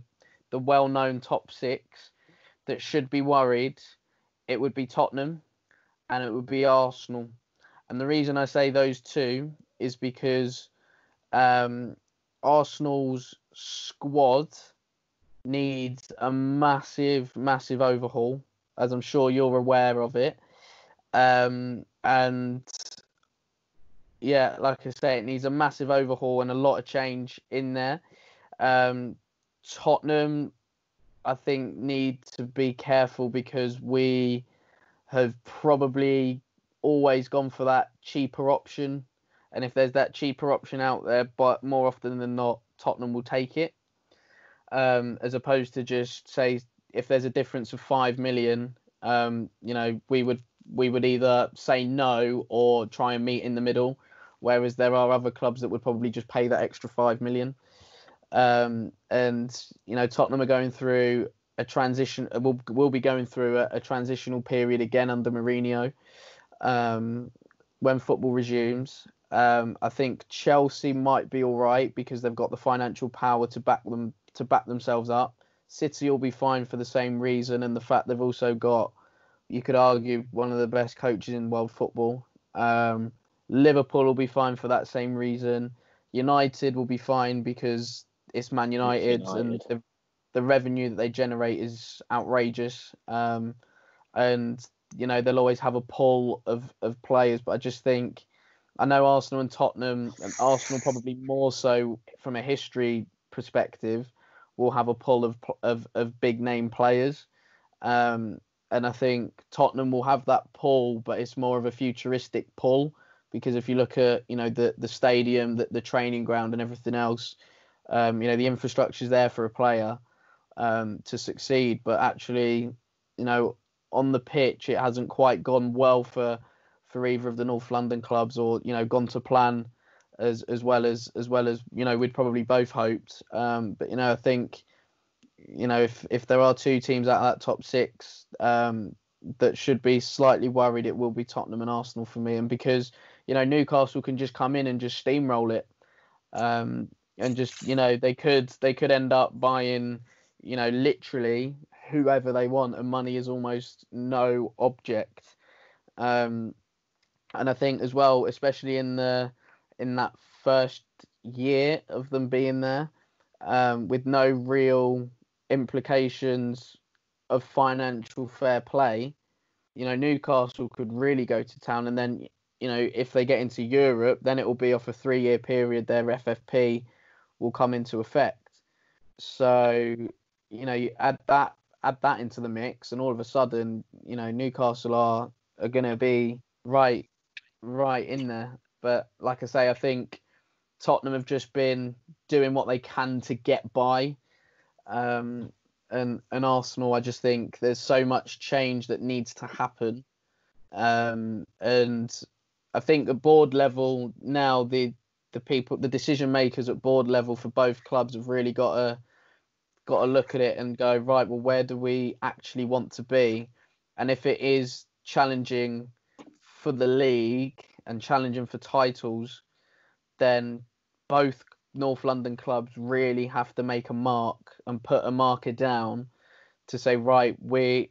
[SPEAKER 1] well-known top six that should be worried, it would be Tottenham and it would be Arsenal. And the reason I say those two is because Arsenal's squad needs a massive, massive overhaul, as I'm sure you're aware of it. And yeah, like I say, it needs a massive overhaul and a lot of change in there. Tottenham, I think, need to be careful because we have probably always gone for that cheaper option. And if there's that cheaper option out there, but more often than not, Tottenham will take it. As opposed to just say, if there's a difference of 5 million, we would either say no or try and meet in the middle. Whereas there are other clubs that would probably just pay that extra 5 million. Tottenham are going through a transition. Will be going through a transitional period again under Mourinho. When football resumes, I think Chelsea might be all right because they've got the financial power to back themselves up. City will be fine for the same reason, and the fact they've also got, you could argue, one of the best coaches in world football. Liverpool will be fine for that same reason. United will be fine because it's Man United. And the revenue that they generate is outrageous. And they'll always have a pull of players, but I just think, I know Arsenal and Tottenham, and Arsenal probably more so from a history perspective, will have a pull of big name players. And I think Tottenham will have that pull, but it's more of a futuristic pull, because if you look at, the stadium, the training ground and everything else, the infrastructure's there for a player to succeed, but actually, on the pitch, it hasn't quite gone well for either of the North London clubs, or gone to plan as well as we'd probably both hoped. But I think if there are two teams out of that top six that should be slightly worried, it will be Tottenham and Arsenal for me. And because Newcastle can just come in and just steamroll it, and just they could end up buying literally whoever they want, and money is almost no object. And I think as well, especially in that first year of them being there, with no real implications of financial fair play, Newcastle could really go to town. And then, if they get into Europe, then it will be off a 3-year period. Their FFP will come into effect. So, you add that into the mix, and all of a sudden, Newcastle are going to be right in there. But like I say, I think Tottenham have just been doing what they can to get by. And Arsenal, I just think there's so much change that needs to happen. And I think at board level now, the people, the decision makers at board level for both clubs have really got to look at it and go, right, well, where do we actually want to be? and if it is challenging for the league and challenging for titles, then both North London clubs really have to make a mark and put a marker down to say, right, we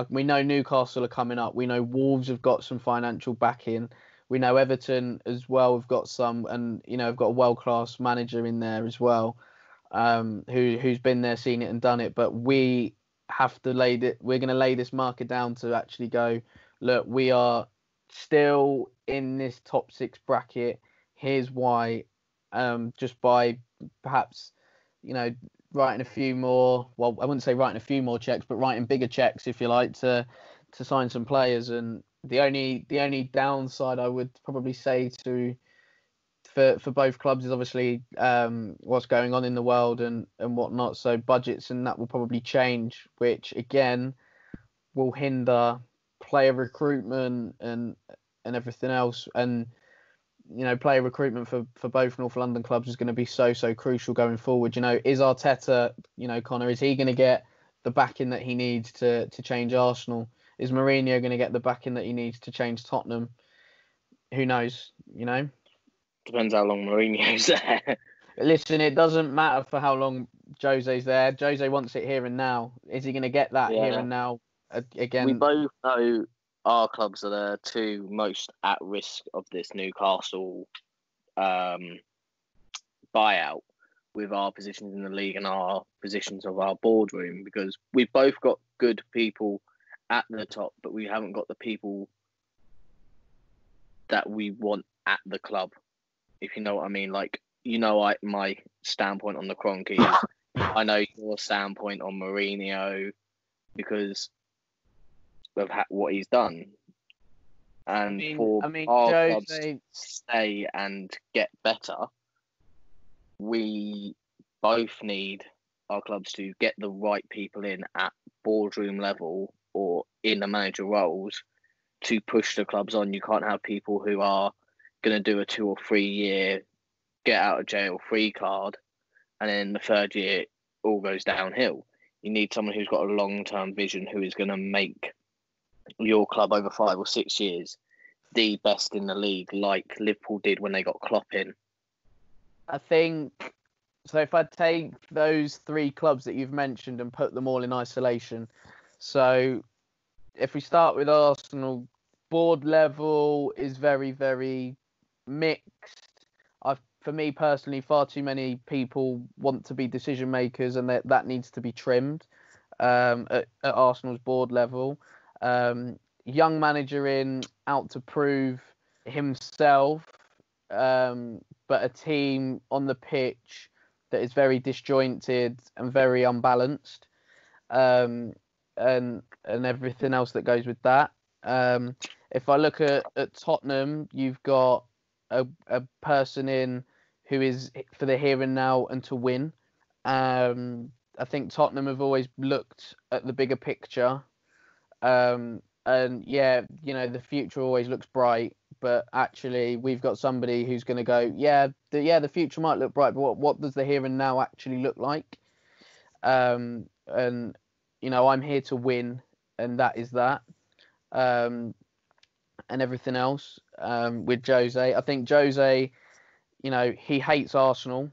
[SPEAKER 1] know Newcastle are coming up. We know Wolves have got some financial backing. We know Everton as well have got some, and have got a world-class manager in there as well, who's been there, seen it and done it. But we have to we're going to lay this marker down to actually go, look, we are still in this top 6 bracket. Here's why, just by perhaps, writing a few more, well, I wouldn't say writing a few more checks, but writing bigger checks, if you like, to sign some players. And the only downside I would probably say for both clubs is obviously what's going on in the world and whatnot. So budgets and that will probably change, which again will hinder player recruitment and everything else. And player recruitment for both North London clubs is going to be so crucial going forward. Is Arteta, Connor, is he going to get the backing that he needs to change Arsenal? Is Mourinho going to get the backing that he needs to change Tottenham? Who knows?
[SPEAKER 2] Depends how long Mourinho's there.
[SPEAKER 1] Listen, it doesn't matter for how long Jose's there. Jose wants it here and now. Is he going to get that here and now again?
[SPEAKER 2] We both know our clubs are the two most at risk of this Newcastle buyout, with our positions in the league and our positions of our boardroom, because we've both got good people at the top, but we haven't got the people that we want at the club, if you know what I mean. Like, my standpoint on the Kroenke is, I know your standpoint on Mourinho because of what he's done. And our clubs to stay and get better, we both need our clubs to get the right people in at boardroom level or in the manager roles to push the clubs on. You can't have people who are going to do a 2 or 3 year get out of jail free card, and then the third year all goes downhill. You need someone who's got a long-term vision, who is going to make your club over 5 or 6 years the best in the league, like Liverpool did when they got Klopp in.
[SPEAKER 1] I think so. If I take those 3 clubs that you've mentioned and put them all in isolation, so if we start with Arsenal, board level is very, very mixed. For me personally, far too many people want to be decision makers, and that needs to be trimmed at Arsenal's board level. Young manager out to prove himself, but a team on the pitch that is very disjointed and very unbalanced, and everything else that goes with that. If I look at Tottenham, you've got a person in who is for the here and now and to win. I think Tottenham have always looked at the bigger picture. And the future always looks bright, but actually we've got somebody who's going to go, the future might look bright, but what does the here and now actually look like? I'm here to win, and that is that. And everything else with Jose. I think Jose, he hates Arsenal,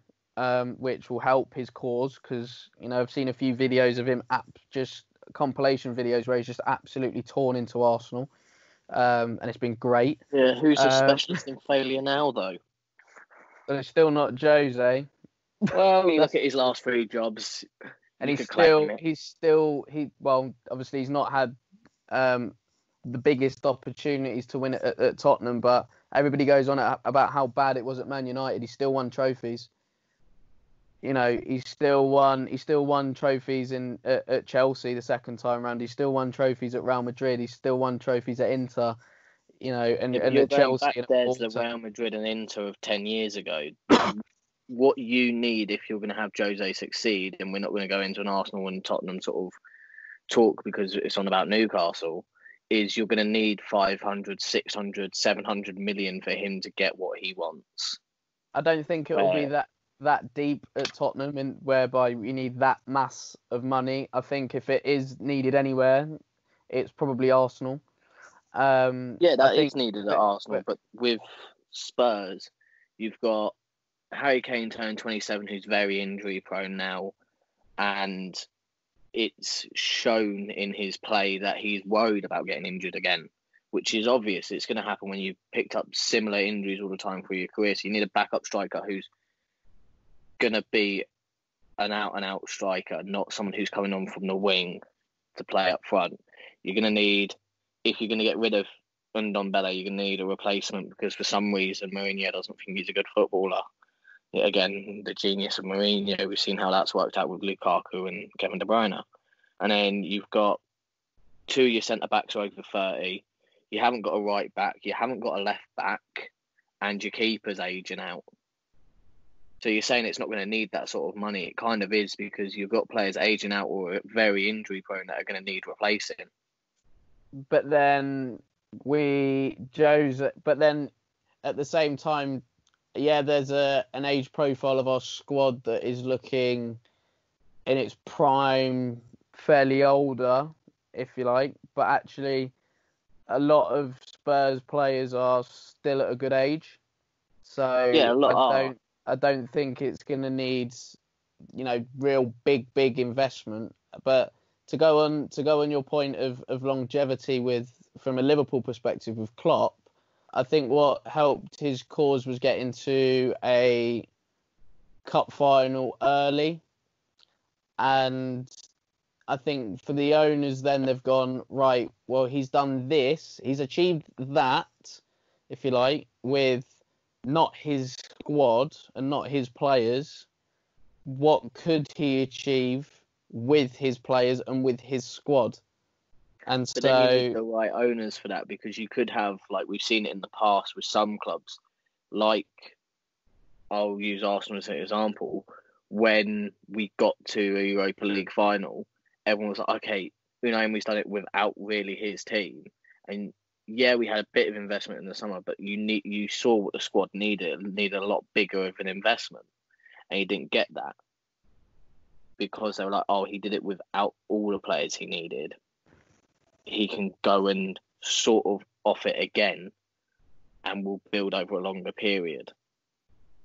[SPEAKER 1] which will help his cause, because, I've seen a few videos of him, just compilation videos where he's just absolutely torn into Arsenal, and it's been great.
[SPEAKER 2] Yeah, who's a specialist in failure now, though?
[SPEAKER 1] But it's still not Jose.
[SPEAKER 2] Well, you look at his last 3 jobs,
[SPEAKER 1] and obviously he's not had the biggest opportunities to win at Tottenham, but everybody goes on about how bad it was at Man United. He still won trophies. He still won trophies at Chelsea the second time around. He still won trophies at Real Madrid. He still won trophies at Inter. And at Chelsea.
[SPEAKER 2] Back there's the Real Madrid and Inter of 10 years ago. What you need if you're going to have Jose succeed, and we're not going to go into an Arsenal and Tottenham sort of talk because it's on about Newcastle, is you're going to need 500, 600, 700 million for him to get what he wants.
[SPEAKER 1] I don't think it will be that deep at Tottenham, and whereby we need that mass of money. I think if it is needed anywhere, it's probably Arsenal.
[SPEAKER 2] Yeah,
[SPEAKER 1] I
[SPEAKER 2] that
[SPEAKER 1] think,
[SPEAKER 2] is needed at Arsenal, but with Spurs, you've got Harry Kane turned 27, who's very injury prone now, and it's shown in his play that he's worried about getting injured again, which is obvious. It's going to happen when you've picked up similar injuries all the time through your career. So you need a backup striker who's going to be an out-and-out striker, not someone who's coming on from the wing to play up front. You're going to need, if you're going to get rid of Ndombele, you're going to need a replacement because for some reason Mourinho doesn't think he's a good footballer. Yet again, the genius of Mourinho, we've seen how that's worked out with Lukaku and Kevin De Bruyne. And then you've got two of your centre-backs are over 30. You haven't got a right back. You haven't got a left back. And your keeper's aging out. So you're saying it's not going to need that sort of money. It kind of is because you've got players aging out or very injury prone that are going to need replacing.
[SPEAKER 1] But then at the same time, yeah, there's an age profile of our squad that is looking in its prime, fairly older, if you like. But actually, a lot of Spurs players are still at a good age. So
[SPEAKER 2] yeah, a lot
[SPEAKER 1] I don't think it's going to need, real big investment. But to go on your point of longevity from a Liverpool perspective with Klopp, I think what helped his cause was getting to a cup final early. And I think for the owners, then they've gone, right, well, he's done this. He's achieved that, if you like, with not his squad and not his players. What could he achieve with his players and with his squad? And
[SPEAKER 2] But then you need the right owners for that because you could have, like we've seen it in the past with some clubs, like I'll use Arsenal as an example. When we got to a Europa League final, everyone was like, okay, Unai Emery's done it without really his team. And yeah, we had a bit of investment in the summer, but you saw what the squad needed. It needed a lot bigger of an investment. And he didn't get that because they were like, oh, he did it without all the players he needed. He can go and sort of off it again and will build over a longer period.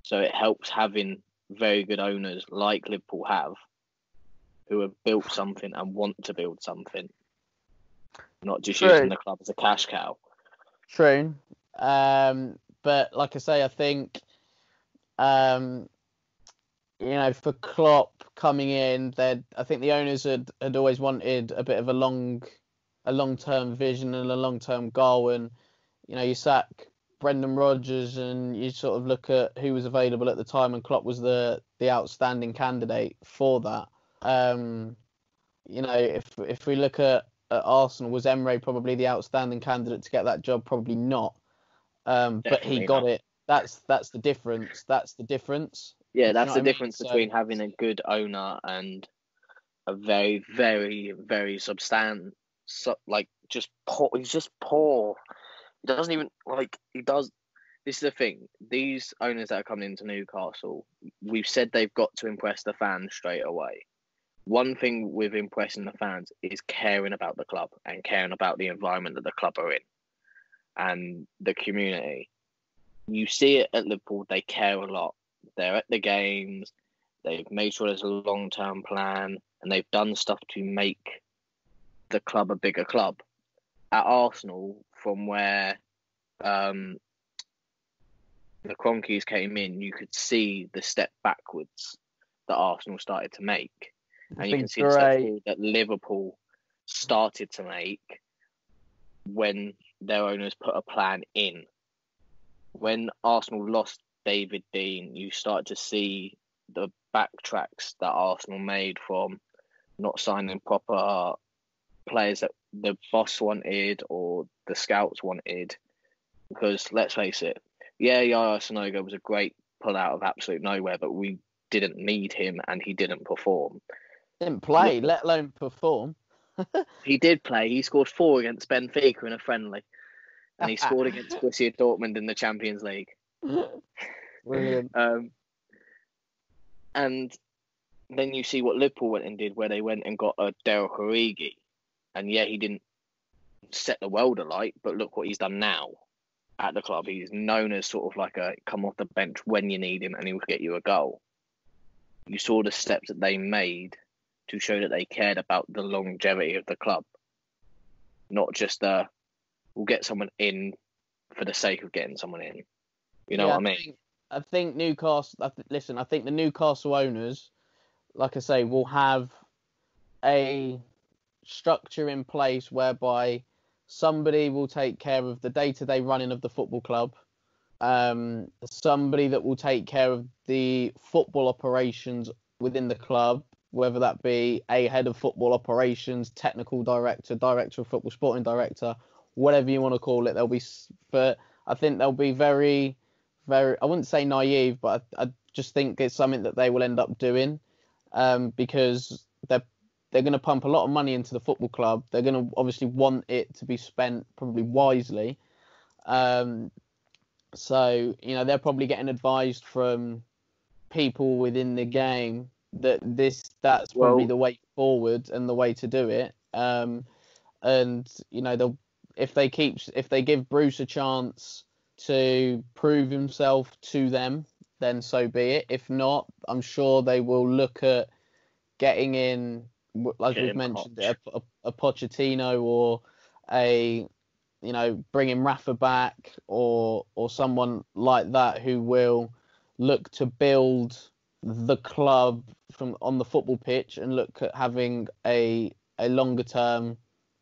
[SPEAKER 2] So it helps having very good owners like Liverpool have, who have built something and want to build something, not just using the club as a cash cow.
[SPEAKER 1] True. But like I say, I think, for Klopp coming in, I think the owners had always wanted a bit of a long-term vision and a long-term goal. And, you sack Brendan Rodgers and you sort of look at who was available at the time, and Klopp was the outstanding candidate for that. If we look at Arsenal, was Emre probably the outstanding candidate to get that job? Probably not. But he got it. That's the difference.
[SPEAKER 2] Yeah, that's the difference between having a good owner and a very, very, very just poor. He's just poor. He doesn't even he does. This is the thing. These owners that are coming into Newcastle, we've said they've got to impress the fans straight away. One thing with impressing the fans is caring about the club and caring about the environment that the club are in and the community. You see it at Liverpool, they care a lot. They're at the games, they've made sure there's a long-term plan, and they've done stuff to make the club a bigger club. At Arsenal, from where the Cronkies came in, you could see the step backwards that Arsenal started to make. And you can see the step forward that Liverpool started to make when their owners put a plan in. When Arsenal lost David Dean, you start to see the backtracks that Arsenal made from not signing proper players that the boss wanted or the scouts wanted. Because let's face it, Yaya Sanogo was a great pull out of absolute nowhere, but we didn't need him and he didn't perform.
[SPEAKER 1] Didn't play, let alone perform.
[SPEAKER 2] He did play. He scored 4 against Benfica in a friendly. And he scored against Borussia Dortmund in the Champions League.
[SPEAKER 1] Brilliant.
[SPEAKER 2] And then you see what Liverpool went and did, where they went and got a Derek Origi. And yeah, he didn't set the world alight, but look what he's done now at the club. He's known as sort of like a come off the bench when you need him and he'll get you a goal. You saw the steps that they made to show that they cared about the longevity of the club, not just we'll get someone in for the sake of getting someone in. You know what I mean?
[SPEAKER 1] I think Newcastle. Listen, I think the Newcastle owners, like I say, will have a structure in place whereby somebody will take care of the day-to-day running of the football club. Somebody that will take care of the football operations within the club, whether that be a head of football operations, technical director, director of football, sporting director, whatever you want to call it. But I think they'll be very, very, I wouldn't say naive, but I just think it's something that they will end up doing, because they're going to pump a lot of money into the football club. They're going to obviously want it to be spent probably wisely. So, they're probably getting advised from people within the game that that's probably the way forward and the way to do it. And, if they give Bruce a chance to prove himself to them, then so be it. If not, I'm sure they will look at getting in, as we've mentioned, a Pochettino or bringing Rafa back or someone like that who will look to build the club from on the football pitch and look at having a longer term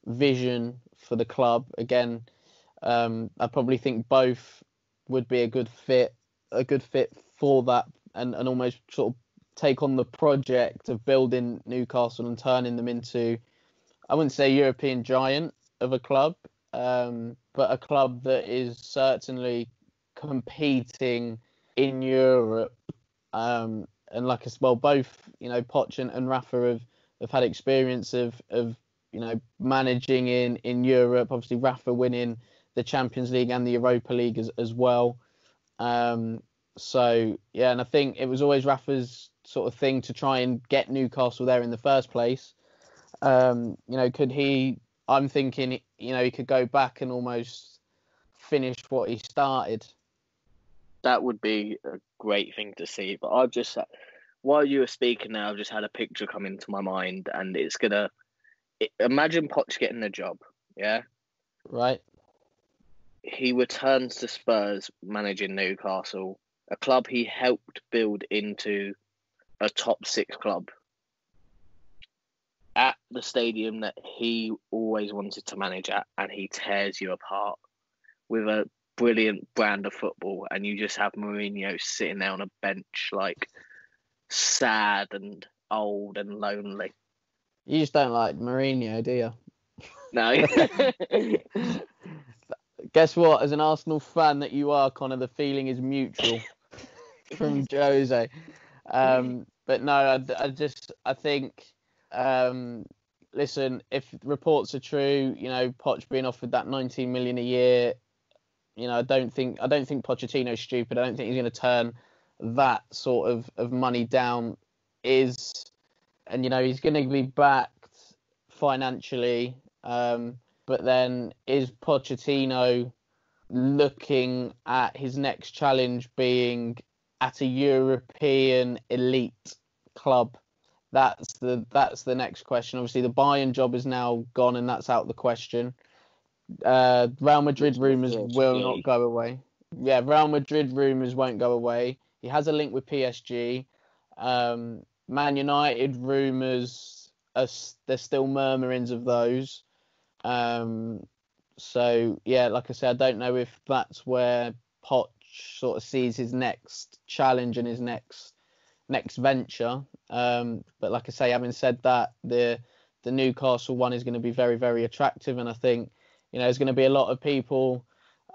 [SPEAKER 1] vision for the club. Again, I probably think both would be a good fit for that and almost sort of take on the project of building Newcastle and turning them into, I wouldn't say European giant of a club, but a club that is certainly competing in Europe. And like as well, both, Poch and Rafa have had experience of managing in Europe. Obviously, Rafa winning the Champions League and the Europa League as well. So, yeah, and I think it was always Rafa's sort of thing to try and get Newcastle there in the first place. Could he, I'm thinking, he could go back and almost finish what he started.
[SPEAKER 2] That would be a great thing to see. But while you were speaking now, I've just had a picture come into my mind, and it's imagine Poch getting the job, yeah?
[SPEAKER 1] Right.
[SPEAKER 2] He returns to Spurs managing Newcastle, a club he helped build into a top 6 club at the stadium that he always wanted to manage at, and he tears you apart with a brilliant brand of football, and you just have Mourinho sitting there on a bench, like, sad and old and lonely.
[SPEAKER 1] You just don't like Mourinho, do you?
[SPEAKER 2] No.
[SPEAKER 1] Guess what? As an Arsenal fan that you are, Connor, the feeling is mutual from Jose. But no, I think, listen, if reports are true, Poch being offered that 19 million a year, I don't think Pochettino's stupid. I don't think he's going to turn that sort of money down. He's going to be backed financially. But then is Pochettino looking at his next challenge being at a European elite club? That's the next question. Obviously, the Bayern job is now gone, and that's out of the question. Real Madrid rumours will not go away. Yeah, Real Madrid rumours won't go away. He has a link with PSG. Man United rumours, there's still murmurings of those. So, yeah, like I said, I don't know if that's where Poch sort of sees his next challenge and his next venture. But like I say, having said that, the Newcastle one is going to be very, very attractive. And I think, there's going to be a lot of people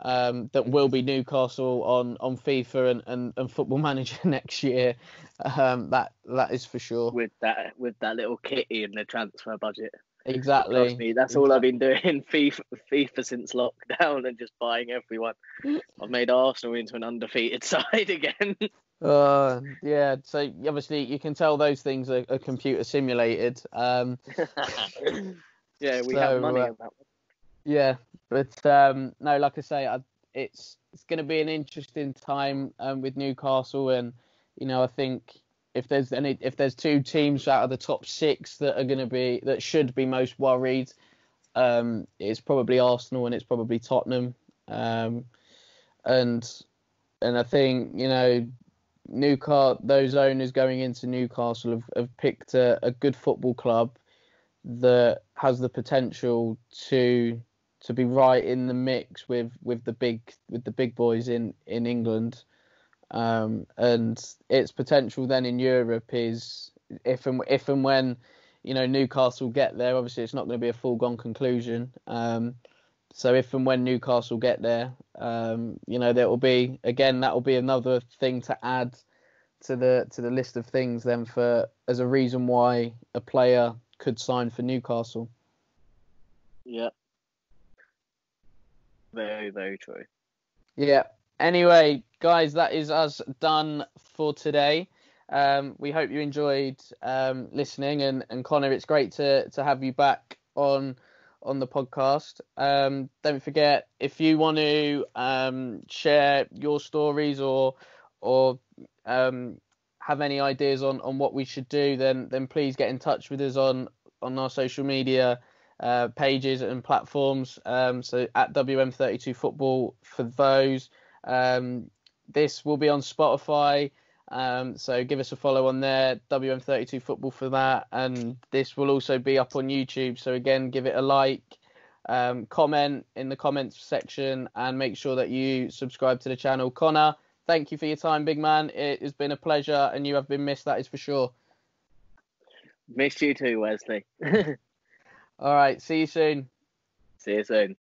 [SPEAKER 1] that will be Newcastle on FIFA and Football Manager next year. That is for sure.
[SPEAKER 2] With that little kitty in the transfer budget.
[SPEAKER 1] Exactly.
[SPEAKER 2] Trust me, that's all I've been doing FIFA since lockdown and just buying everyone. I've made Arsenal into an undefeated side again.
[SPEAKER 1] Yeah. So obviously you can tell those things are computer simulated.
[SPEAKER 2] Yeah, we have money on that one.
[SPEAKER 1] Yeah, but no, like I say, it's going to be an interesting time with Newcastle, and I think if there's two teams out of the top six that should be most worried, it's probably Arsenal and it's probably Tottenham, and I think Newcastle, those owners going into Newcastle have picked a good football club that has the potential to be right in the mix with the big boys in England, and its potential then in Europe is if and when Newcastle get there. Obviously, it's not going to be a foregone conclusion. So if and when Newcastle get there, there will be another thing to add to the list of things then for as a reason why a player could sign for Newcastle.
[SPEAKER 2] Yeah. Very, very true.
[SPEAKER 1] Yeah. Anyway, guys, that is us done for today. We hope you enjoyed listening, and Connor, it's great to have you back on the podcast. Don't forget, if you want to share your stories or have any ideas on what we should do, then please get in touch with us on our social media pages and platforms. So at WM32 Football for those. This will be on Spotify. So give us a follow on there, WM32 Football for that. And this will also be up on YouTube. So again, give it a like, comment in the comments section, and make sure that you subscribe to the channel. Connor, thank you for your time, big man. It has been a pleasure, and you have been missed, that is for sure.
[SPEAKER 2] Missed you too, Wesley.
[SPEAKER 1] All right, see you soon.
[SPEAKER 2] See you soon.